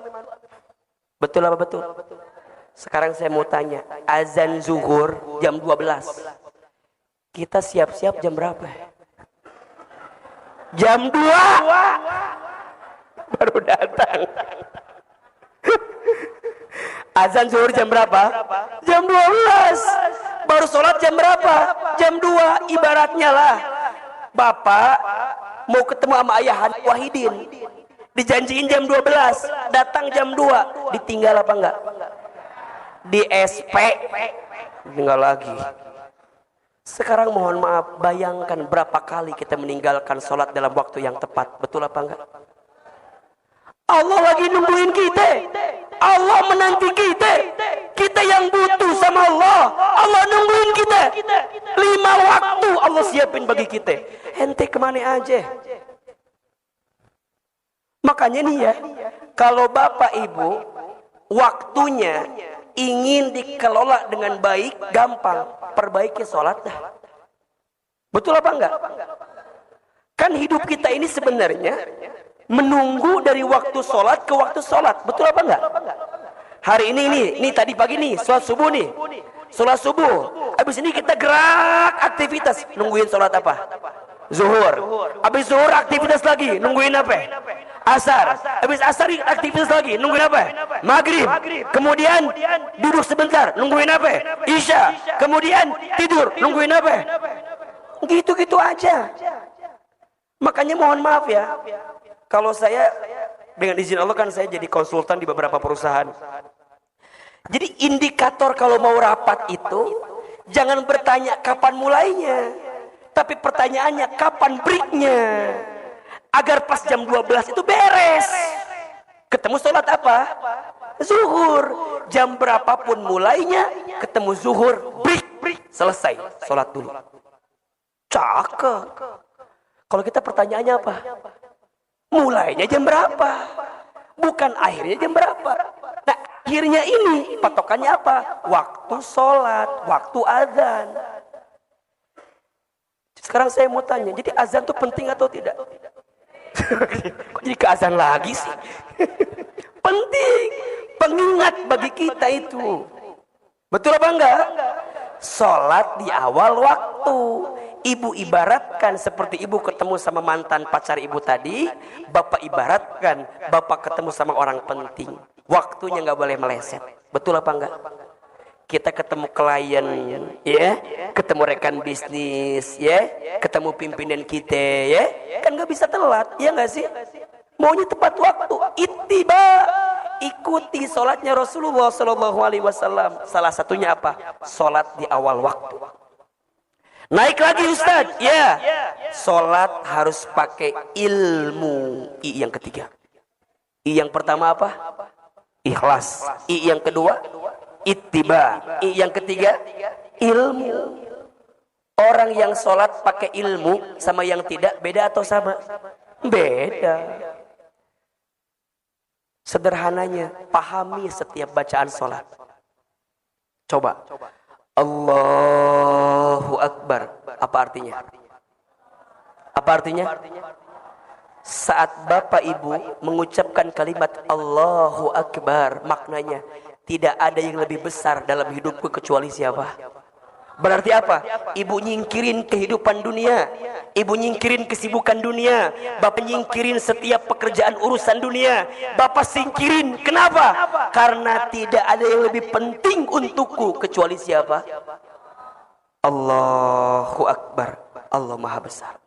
Betul apa betul? Sekarang saya mau tanya. Azan zuhur jam 12. Kita siap-siap jam berapa? Jam 2 baru datang. Azan zuhur jam berapa? Jam 12. Baru sholat jam berapa? Jam 2. Ibaratnya lah, bapak mau ketemu sama ayah Wahidin, dijanjiin jam 12, datang jam 2, ditinggal apa enggak? Di SP tinggal lagi. Sekarang mohon maaf, bayangkan berapa kali kita meninggalkan sholat dalam waktu yang tepat. Betul apa enggak? Allah lagi nungguin kita. Allah menanti kita. Kita yang butuh sama Allah. Allah nungguin kita. 5 waktu Allah siapin bagi kita. Ente kemana aja? Makanya nih ya, kalau bapak ibu waktunya ingin dikelola dengan baik, gampang. Perbaiki sholat dah. Betul apa enggak? Kan hidup kita ini sebenarnya menunggu dari waktu sholat ke waktu sholat. Betul apa enggak? Hari ini tadi pagi nih, sholat subuh nih. Sholat subuh. Habis ini kita gerak aktivitas. Nungguin sholat apa? Zuhur. Habis zuhur aktivitas lagi. Nungguin apa? Asar. Habis asar aktivitas lagi. Nungguin apa? Maghrib. Kemudian duduk sebentar. Nungguin apa? Isya. Kemudian tidur. Nungguin apa? Gitu-gitu aja. Makanya mohon maaf ya. Kalau saya dengan izin Allah kan saya jadi konsultan di beberapa perusahaan. Jadi indikator kalau mau rapat itu jangan bertanya kapan mulainya, tapi pertanyaannya kapan breaknya. Agar pas jam 12 itu beres. Ketemu sholat apa? Zuhur. Jam berapapun mulainya, ketemu zuhur, break, selesai. Sholat dulu. Cakep. Kalau kita pertanyaannya apa? Mulainya jam berapa? Bukan akhirnya jam berapa? Nah, akhirnya ini patokannya apa? Waktu sholat, waktu azan. Sekarang saya mau tanya, jadi azan itu penting atau tidak? Kok jadi ke azan lagi sih? Penting, pengingat bagi kita itu. Betul apa enggak? Sholat di awal waktu. Ibu ibaratkan seperti ibu ketemu sama mantan pacar ibu tadi. Bapak ibaratkan bapak ketemu sama orang penting. Waktunya nggak boleh meleset. Betul apa enggak? Kita ketemu klien, ya, ketemu rekan bisnis, ya, ketemu pimpinan kita, ya, kan nggak bisa telat, ya nggak sih? Maunya tepat waktu. Ittiba, ikuti sholatnya Rasulullah Shallallahu Alaihi Wasallam. Salah satunya apa? Sholat di awal waktu. Naik lagi Ustadz, ya, sholat harus pakai ilmu. I yang ketiga. I yang pertama apa? Ikhlas. I yang kedua? Ittiba. I yang ketiga? Ilmu. Orang yang sholat pakai ilmu sama yang tidak beda atau sama? Beda. Sederhananya, pahami setiap bacaan sholat. Coba. Allahu Akbar. Apa artinya? Apa artinya? Saat bapak ibu mengucapkan kalimat Allahu Akbar, maknanya tidak ada yang lebih besar dalam hidupku kecuali siapa? Berarti apa? Ibu nyingkirin kehidupan dunia. Ibu nyingkirin kesibukan dunia. Bapak nyingkirin setiap pekerjaan urusan dunia. Bapak singkirin. Kenapa? Karena tidak ada yang lebih penting untukku kecuali siapa? Allahu Akbar. Allah Maha Besar.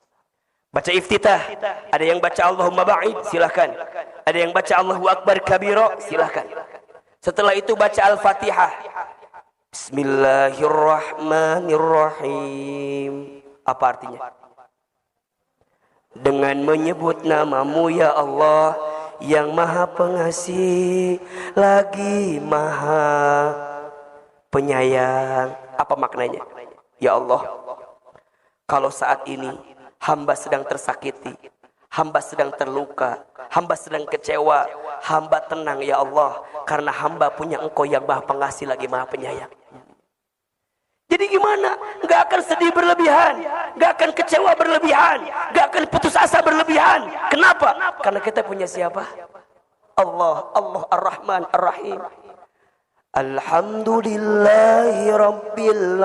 Baca iftitah. Ada yang baca Allahumma ba'id, silahkan. Ada yang baca Allahu Akbar kabira, silahkan. Setelah itu baca Al-Fatihah. Bismillahirrahmanirrahim. Apa artinya? dengan menyebut namamu ya Allah yang maha pengasih lagi maha penyayang. Apa maknanya? Ya Allah, kalau saat ini hamba sedang tersakiti, hamba sedang terluka, hamba sedang kecewa, hamba tenang ya Allah, karena hamba punya Engkau yang maha pengasih lagi maha penyayang. Jadi gimana? Gak akan sedih berlebihan, gak akan kecewa berlebihan, gak akan putus asa berlebihan. Kenapa? Karena kita punya siapa? Allah, Allah Ar-Rahman Ar-Rahim. Alhamdulillahi Rabbil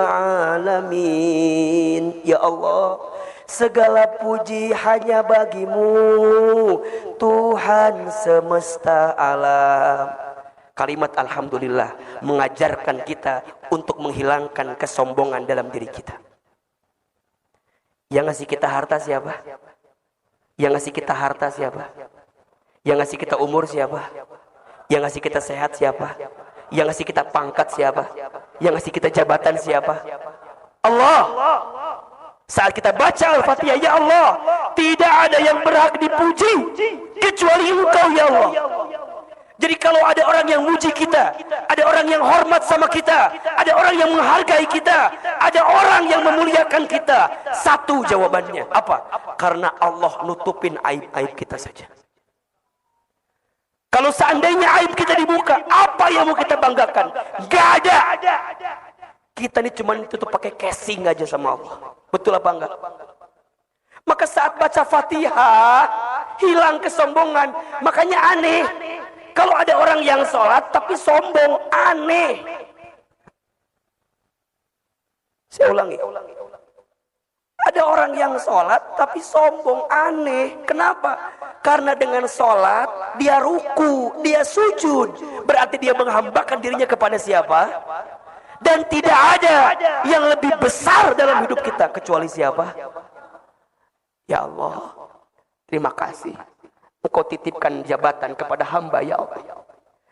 Alamin. Ya Allah, segala puji hanya bagimu, Tuhan semesta alam. Kalimat Alhamdulillah mengajarkan kita untuk menghilangkan kesombongan dalam diri kita. Yang ngasih kita harta siapa? Yang ngasih kita harta siapa? Yang ngasih kita umur siapa? Yang ngasih kita sehat siapa? Yang ngasih kita pangkat siapa? Yang ngasih kita jabatan siapa? Allah. Saat kita baca Al-Fatihah, ya Allah, tidak ada yang berhak dipuji kecuali Engkau ya Allah. Jadi kalau ada orang yang muji kita, ada orang yang hormat sama kita, ada orang yang menghargai kita, ada orang yang memuliakan kita, satu jawabannya apa? Karena Allah nutupin aib-aib kita saja. Kalau seandainya aib kita dibuka, apa yang mau kita banggakan? Gak ada. Kita ini cuma tutup pakai casing aja sama Allah. Betul apa enggak? Maka saat baca Fatihah, hilang kesombongan. Makanya aneh kalau ada orang yang sholat tapi sombong, aneh. Saya ulangi. Ada orang yang sholat tapi sombong, aneh. Kenapa? Karena dengan sholat dia ruku, dia sujud, berarti dia menghambakan dirinya kepada siapa? Dan tidak ada yang lebih besar dalam hidup kita kecuali siapa? Ya Allah, terima kasih. Engkau titipkan jabatan kepada hamba ya Allah.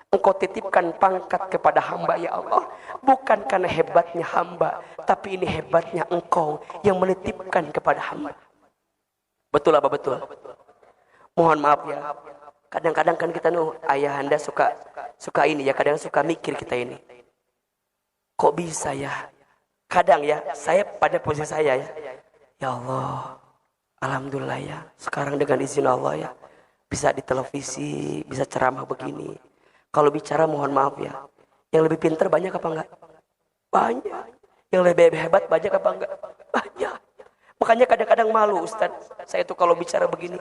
Engkau titipkan pangkat kepada hamba ya Allah. Bukan karena hebatnya hamba, tapi ini hebatnya Engkau yang menitipkan kepada hamba. Betul apa betul? Mohon maaf ya. Kadang-kadang kan kita ayahanda suka ini ya, kadang suka mikir kita ini. Kok bisa ya? Kadang ya, saya pada posisi saya ya. Ya Allah, alhamdulillah ya. Sekarang dengan izin Allah ya, bisa di televisi, bisa ceramah begini. Kalau bicara mohon maaf ya. Yang lebih pintar banyak apa enggak? Banyak. Yang lebih hebat banyak apa enggak? Banyak. Makanya kadang-kadang malu Ustaz. Saya tuh kalau bicara begini,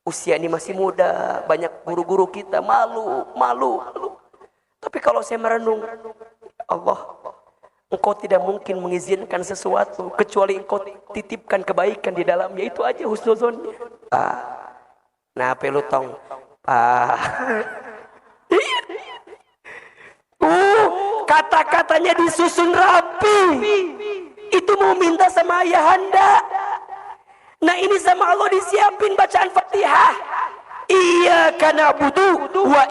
usia ini masih muda, banyak guru-guru kita malu. Tapi kalau saya merenung, Allah, Engkau tidak mungkin mengizinkan sesuatu kecuali Engkau titipkan kebaikan di dalamnya. Itu aja husnuzonnya. Nah, pelutong. Kata-katanya disusun rapi. Itu mau minta sama ayahanda. Nah, ini sama Allah disiapin bacaan Fatihah. Iyyaka na'budu wa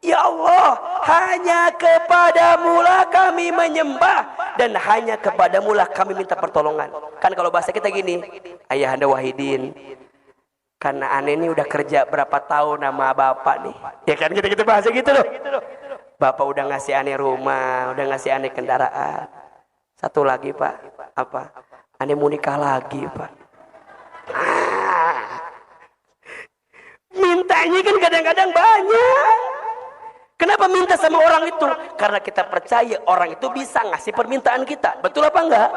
Ya Allah, hanya kepadamu lah kami menyembah dan hanya kepadamu lah kami minta pertolongan. Kan kalau bahasa kita gini, Ayahanda Wahidin, karena aneh ini udah kerja berapa tahun sama bapak nih. Ya kan kita bahasa gitu loh. Bapak udah ngasih aneh rumah, udah ngasih aneh kendaraan. Satu lagi Pak, apa? Aneh mau nikah lagi Pak. Mintanya kan kadang-kadang banyak. Kenapa minta sama orang itu? Karena kita percaya orang itu bisa ngasih permintaan kita. Betul apa enggak?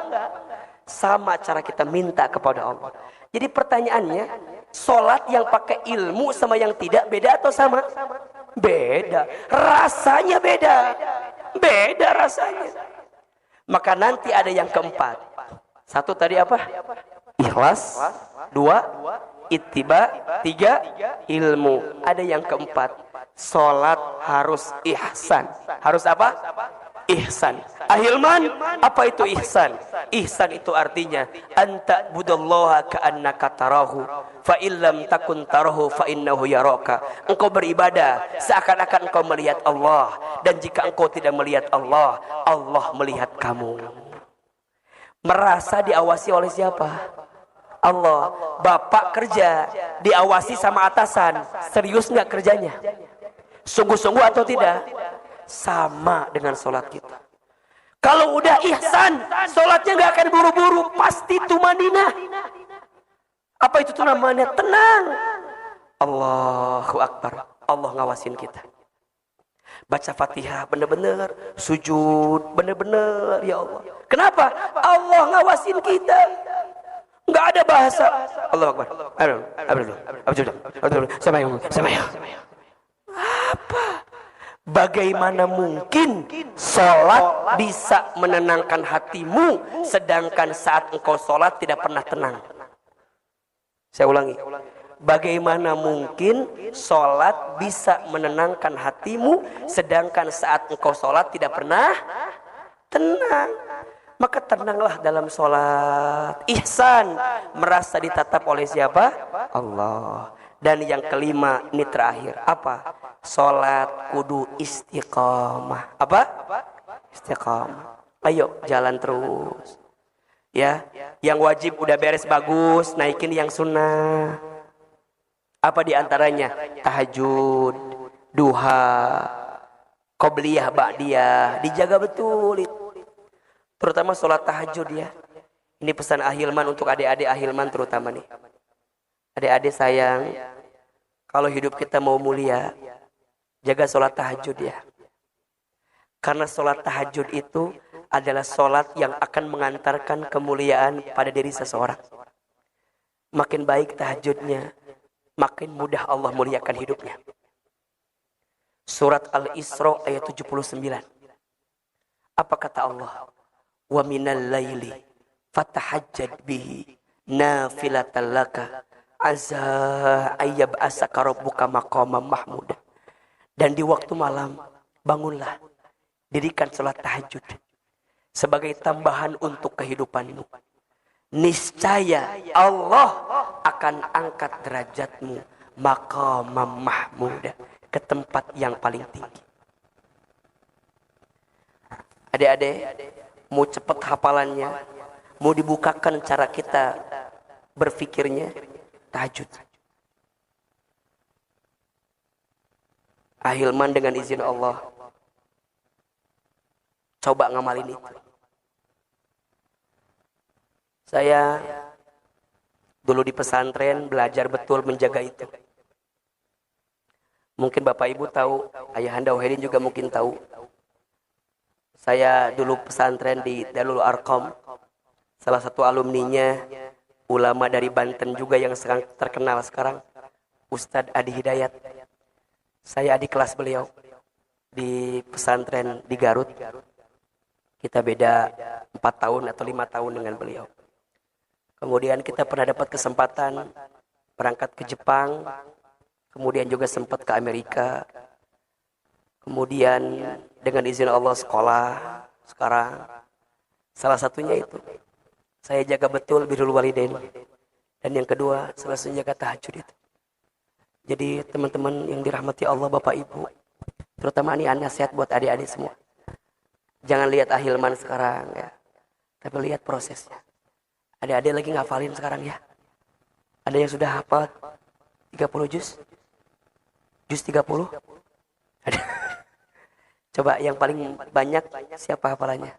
Sama cara kita minta kepada Allah. Jadi pertanyaannya, sholat yang pakai ilmu sama yang tidak beda atau sama? Beda. Rasanya beda. Beda rasanya. Maka nanti ada yang keempat. Satu tadi apa? Ikhlas. Dua, ittiba. Tiga, ilmu. Ada yang keempat. Sholat harus ihsan. Harus apa? Ihsan. Ahilman, apa itu ihsan? Ihsan itu artinya anta budallaha ka'annaka tarahu fa illam takun tarahu fa innahu yaraka. Engkau beribadah seakan-akan engkau melihat Allah, dan jika engkau tidak melihat Allah, Allah melihat kamu. Merasa diawasi oleh siapa? Allah. Bapak kerja, diawasi sama atasan. Serius nggak kerjanya? Sungguh-sungguh atau tidak? Sama dengan sholat kita. Kalau udah ihsan, sholatnya nggak akan buru-buru, pasti tumanina. Apa itu tuh namanya? Tenang. Allahu Akbar. Allah ngawasin kita. Baca Fatihah bener-bener, sujud bener-bener, ya Allah. Kenapa? Allah ngawasin kita. Nggak ada bahasa. Allahu Akbar. Apa? Bagaimana mungkin sholat bisa menenangkan hatimu, sedangkan saat engkau sholat tidak pernah tenang? Saya ulangi. Bagaimana mungkin sholat bisa menenangkan hatimu, sedangkan saat engkau sholat tidak pernah tenang? Maka tenanglah dalam sholat. Ihsan, merasa ditatap oleh siapa? Allah. Dan yang kelima, ini terakhir. Apa? Sholat kudu istiqamah. Apa? Istiqamah. Ayo jalan terus. Ya, yang wajib udah beres bagus, naikin yang sunnah. Apa diantaranya? Tahajud, duha, qobliyah, ba'diyah. Dijaga betul itu. Terutama sholat tahajud ya. Ini pesan Ahilman untuk adik-adik Ahilman terutama nih. Adik-adik sayang, kalau hidup kita mau mulia, jaga sholat tahajud ya. Karena sholat tahajud itu adalah sholat yang akan mengantarkan kemuliaan pada diri seseorang. Makin baik tahajudnya, makin mudah Allah muliakan hidupnya. Surat Al-Isra ayat 79. Apa kata Allah? Wa minal laili fatahajjad bihi nafilatan laka asa ayyab asaka rabbuka maqaman mahmuda. Dan di waktu malam bangunlah, dirikan salat tahajud sebagai tambahan untuk kehidupanmu. Niscaya Allah akan angkat derajatmu maqaman mahmuda, ke tempat yang paling tinggi. Adik-adik, mau cepat hafalannya, mau dibukakan cara kita berfikirnya, tahajud. Ahilman dengan izin Allah coba ngamalin itu. Saya dulu di pesantren belajar betul menjaga itu. Mungkin Bapak Ibu tahu, Ayahanda Wahidin juga mungkin tahu. Saya dulu pesantren di Darul Arqam. Salah satu alumninya ulama dari Banten juga yang sekarang terkenal sekarang, Ustadz Adi Hidayat. Saya adik kelas beliau di pesantren di Garut. Kita beda 4 tahun atau 5 tahun dengan beliau. Kemudian kita pernah dapat kesempatan berangkat ke Jepang, kemudian juga sempat ke Amerika. Kemudian dengan izin Allah sekolah sekarang. Salah satunya itu saya jaga betul birrul walidain. Dan yang kedua, salah satunya jaga tahajud itu. Jadi teman-teman yang dirahmati Allah Bapak Ibu, terutama ini nasihat buat adik-adik semua. Jangan lihat Ahilman sekarang ya, tapi lihat prosesnya. Adik-adik lagi ngafalin sekarang ya. Ada yang sudah hafal 30 juz? Juz 30? Ada. Coba yang paling banyak siapa hafalannya?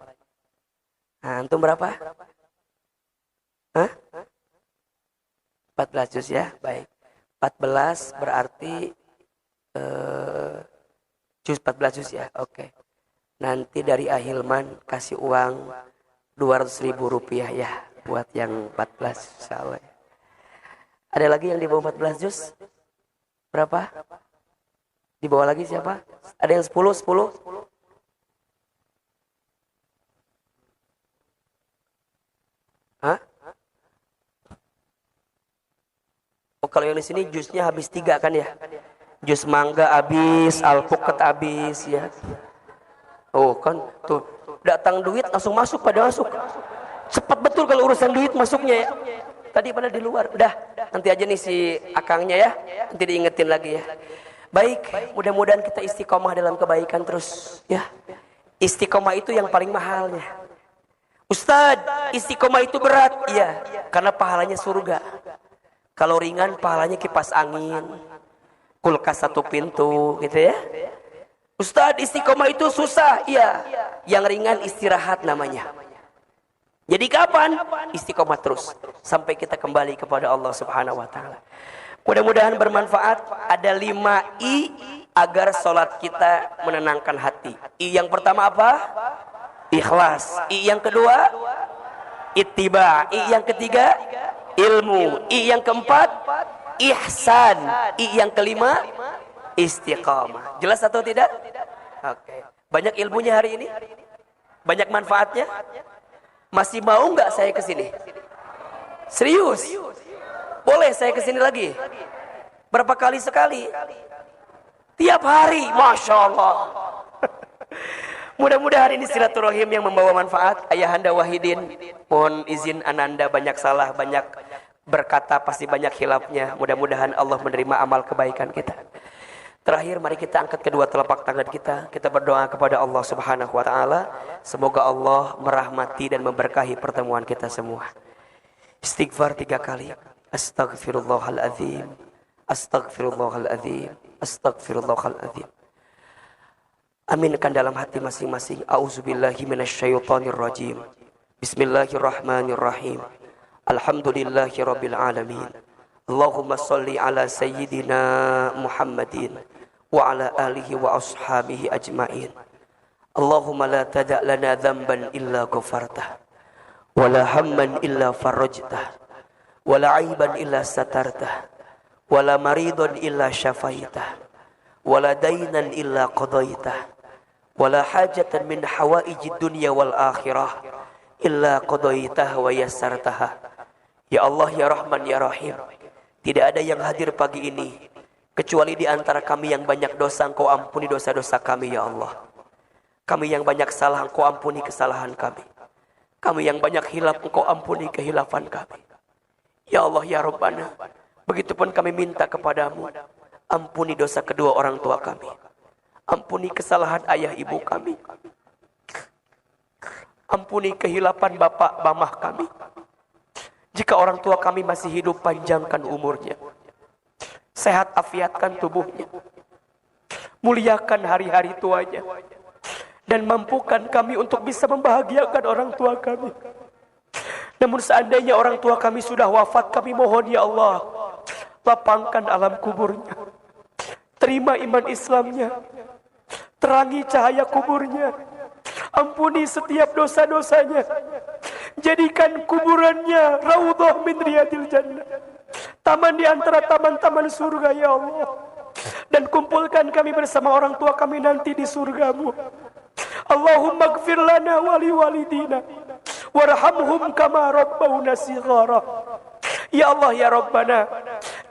Nah, antum berapa? Hah? 14 juz ya, baik. 14 berarti juz 14 juz ya, oke. Nanti dari Ahilman kasih uang 200.000 rupiah ya buat yang 14 insyaallah. Ada lagi yang di bawah 14 juz? Berapa? Di bawah lagi siapa? Ada yang 10? Hah? Oh, kalau yang di sini jusnya habis 3 kan ya? Jus mangga habis, alpukat habis ya. Oh kan, tuh datang duit langsung masuk, pada masuk. Cepat betul kalau urusan duit masuknya ya. Tadi pada di luar, udah nanti aja nih si akangnya ya, nanti diingetin lagi ya. Baik, mudah-mudahan kita istiqomah dalam kebaikan terus ya. Istiqomah itu yang paling mahalnya. Ustadz, istiqomah itu berat. Iya, karena pahalanya surga. Kalau ringan pahalanya kipas angin, kulkas satu pintu gitu ya. Ustadz, istiqomah itu susah. Iya, yang ringan istirahat namanya. Jadi kapan? Istiqomah terus sampai kita kembali kepada Allah Subhanahu wa taala. Mudah-mudahan bermanfaat. Ada 5 I agar salat kita menenangkan hati. I yang pertama apa? Ikhlas. I yang kedua ittiba. I yang ketiga ilmu. I yang keempat ihsan. I yang kelima istiqamah. Jelas atau tidak? Oke. Banyak ilmunya hari ini? Banyak manfaatnya? Masih mau nggak saya ke sini? Serius? Boleh saya ke sini lagi? Berapa kali sekali? Tiap hari, Masya Allah. Mudah-mudahan ini silaturahim yang membawa manfaat. Ayahanda Wahidin, mohon izin ananda banyak salah, banyak berkata, pasti banyak khilafnya. Mudah-mudahan Allah menerima amal kebaikan kita. Terakhir, mari kita angkat kedua telapak tangan kita. Kita berdoa kepada Allah Subhanahu wa taala. Semoga Allah merahmati dan memberkahi pertemuan kita semua. Istighfar 3 kali. Astaghfirullahaladzim. Astaghfirullahaladzim. Astaghfirullahaladzim. Aminkan dalam hati masing-masing. A'udzubillahi minasyaitonirrajim. Bismillahirrahmanirrahim. Alhamdulillahi rabbil alamin. Allahumma salli ala sayyidina Muhammadin wa ala alihi wa ashabihi ajma'in. Allahumma la tada' lana dhanban illa ghafartah wa la hamman illa farajtah wa la aiban illa satartah wa la maridan illa syafaitah wa la daynan illa qadaitah wa la hajatan min hawaijid dunya wal akhirah illa qadaitah wa yassartaha. Ya Allah, ya Rahman, ya Rahim, tidak ada yang hadir pagi ini kecuali di antara kami yang banyak dosa, Engkau ampuni dosa-dosa kami ya Allah. Kami yang banyak salah, Engkau ampuni kesalahan kami. Kami yang banyak hilaf, Engkau ampuni kehilafan kami. Ya Allah, ya Rabbana, begitupun kami minta kepadamu, ampuni dosa kedua orang tua kami. Ampuni kesalahan ayah ibu kami. Ampuni kehilafan bapak mamah kami. Jika orang tua kami masih hidup, panjangkan umurnya. Sehat afiatkan tubuhnya. Muliakan hari-hari tuanya. Dan mampukan kami untuk bisa membahagiakan orang tua kami. Namun seandainya orang tua kami sudah wafat, kami mohon ya Allah, lapangkan alam kuburnya. Terima iman Islamnya. Terangi cahaya kuburnya. Ampuni setiap dosa-dosanya. Jadikan kuburannya raudhah min riyadil jannah. Taman di antara taman-taman surga ya Allah. Dan kumpulkan kami bersama orang tua kami nanti di surgamu. Allahumma gfir lana wali walidina. Warhamhum kama rabbawna shighara. Ya Allah, ya Rabbana,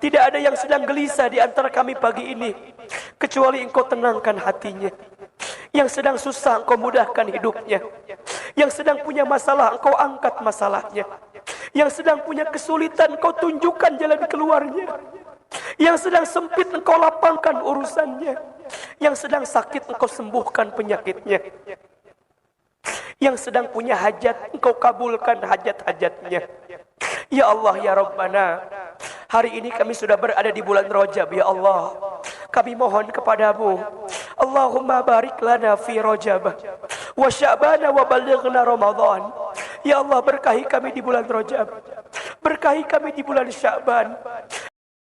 tidak ada yang sedang gelisah di antara kami pagi ini kecuali Engkau tenangkan hatinya. Yang sedang susah Engkau mudahkan hidupnya. Yang sedang punya masalah Engkau angkat masalahnya. Yang sedang punya kesulitan Engkau tunjukkan jalan keluarnya. Yang sedang sempit Engkau lapangkan urusannya. Yang sedang sakit Engkau sembuhkan penyakitnya. Yang sedang punya hajat Engkau kabulkan hajat-hajatnya. Ya Allah, ya Rabbana, hari ini kami sudah berada di bulan Rajab ya Allah. Kami mohon kepadamu, Allahumma barik lana fi Rajab wa Sya'ban wa balighna Ramadan. Ya Allah, berkahi kami di bulan Rajab. Berkahi kami di bulan Sya'ban.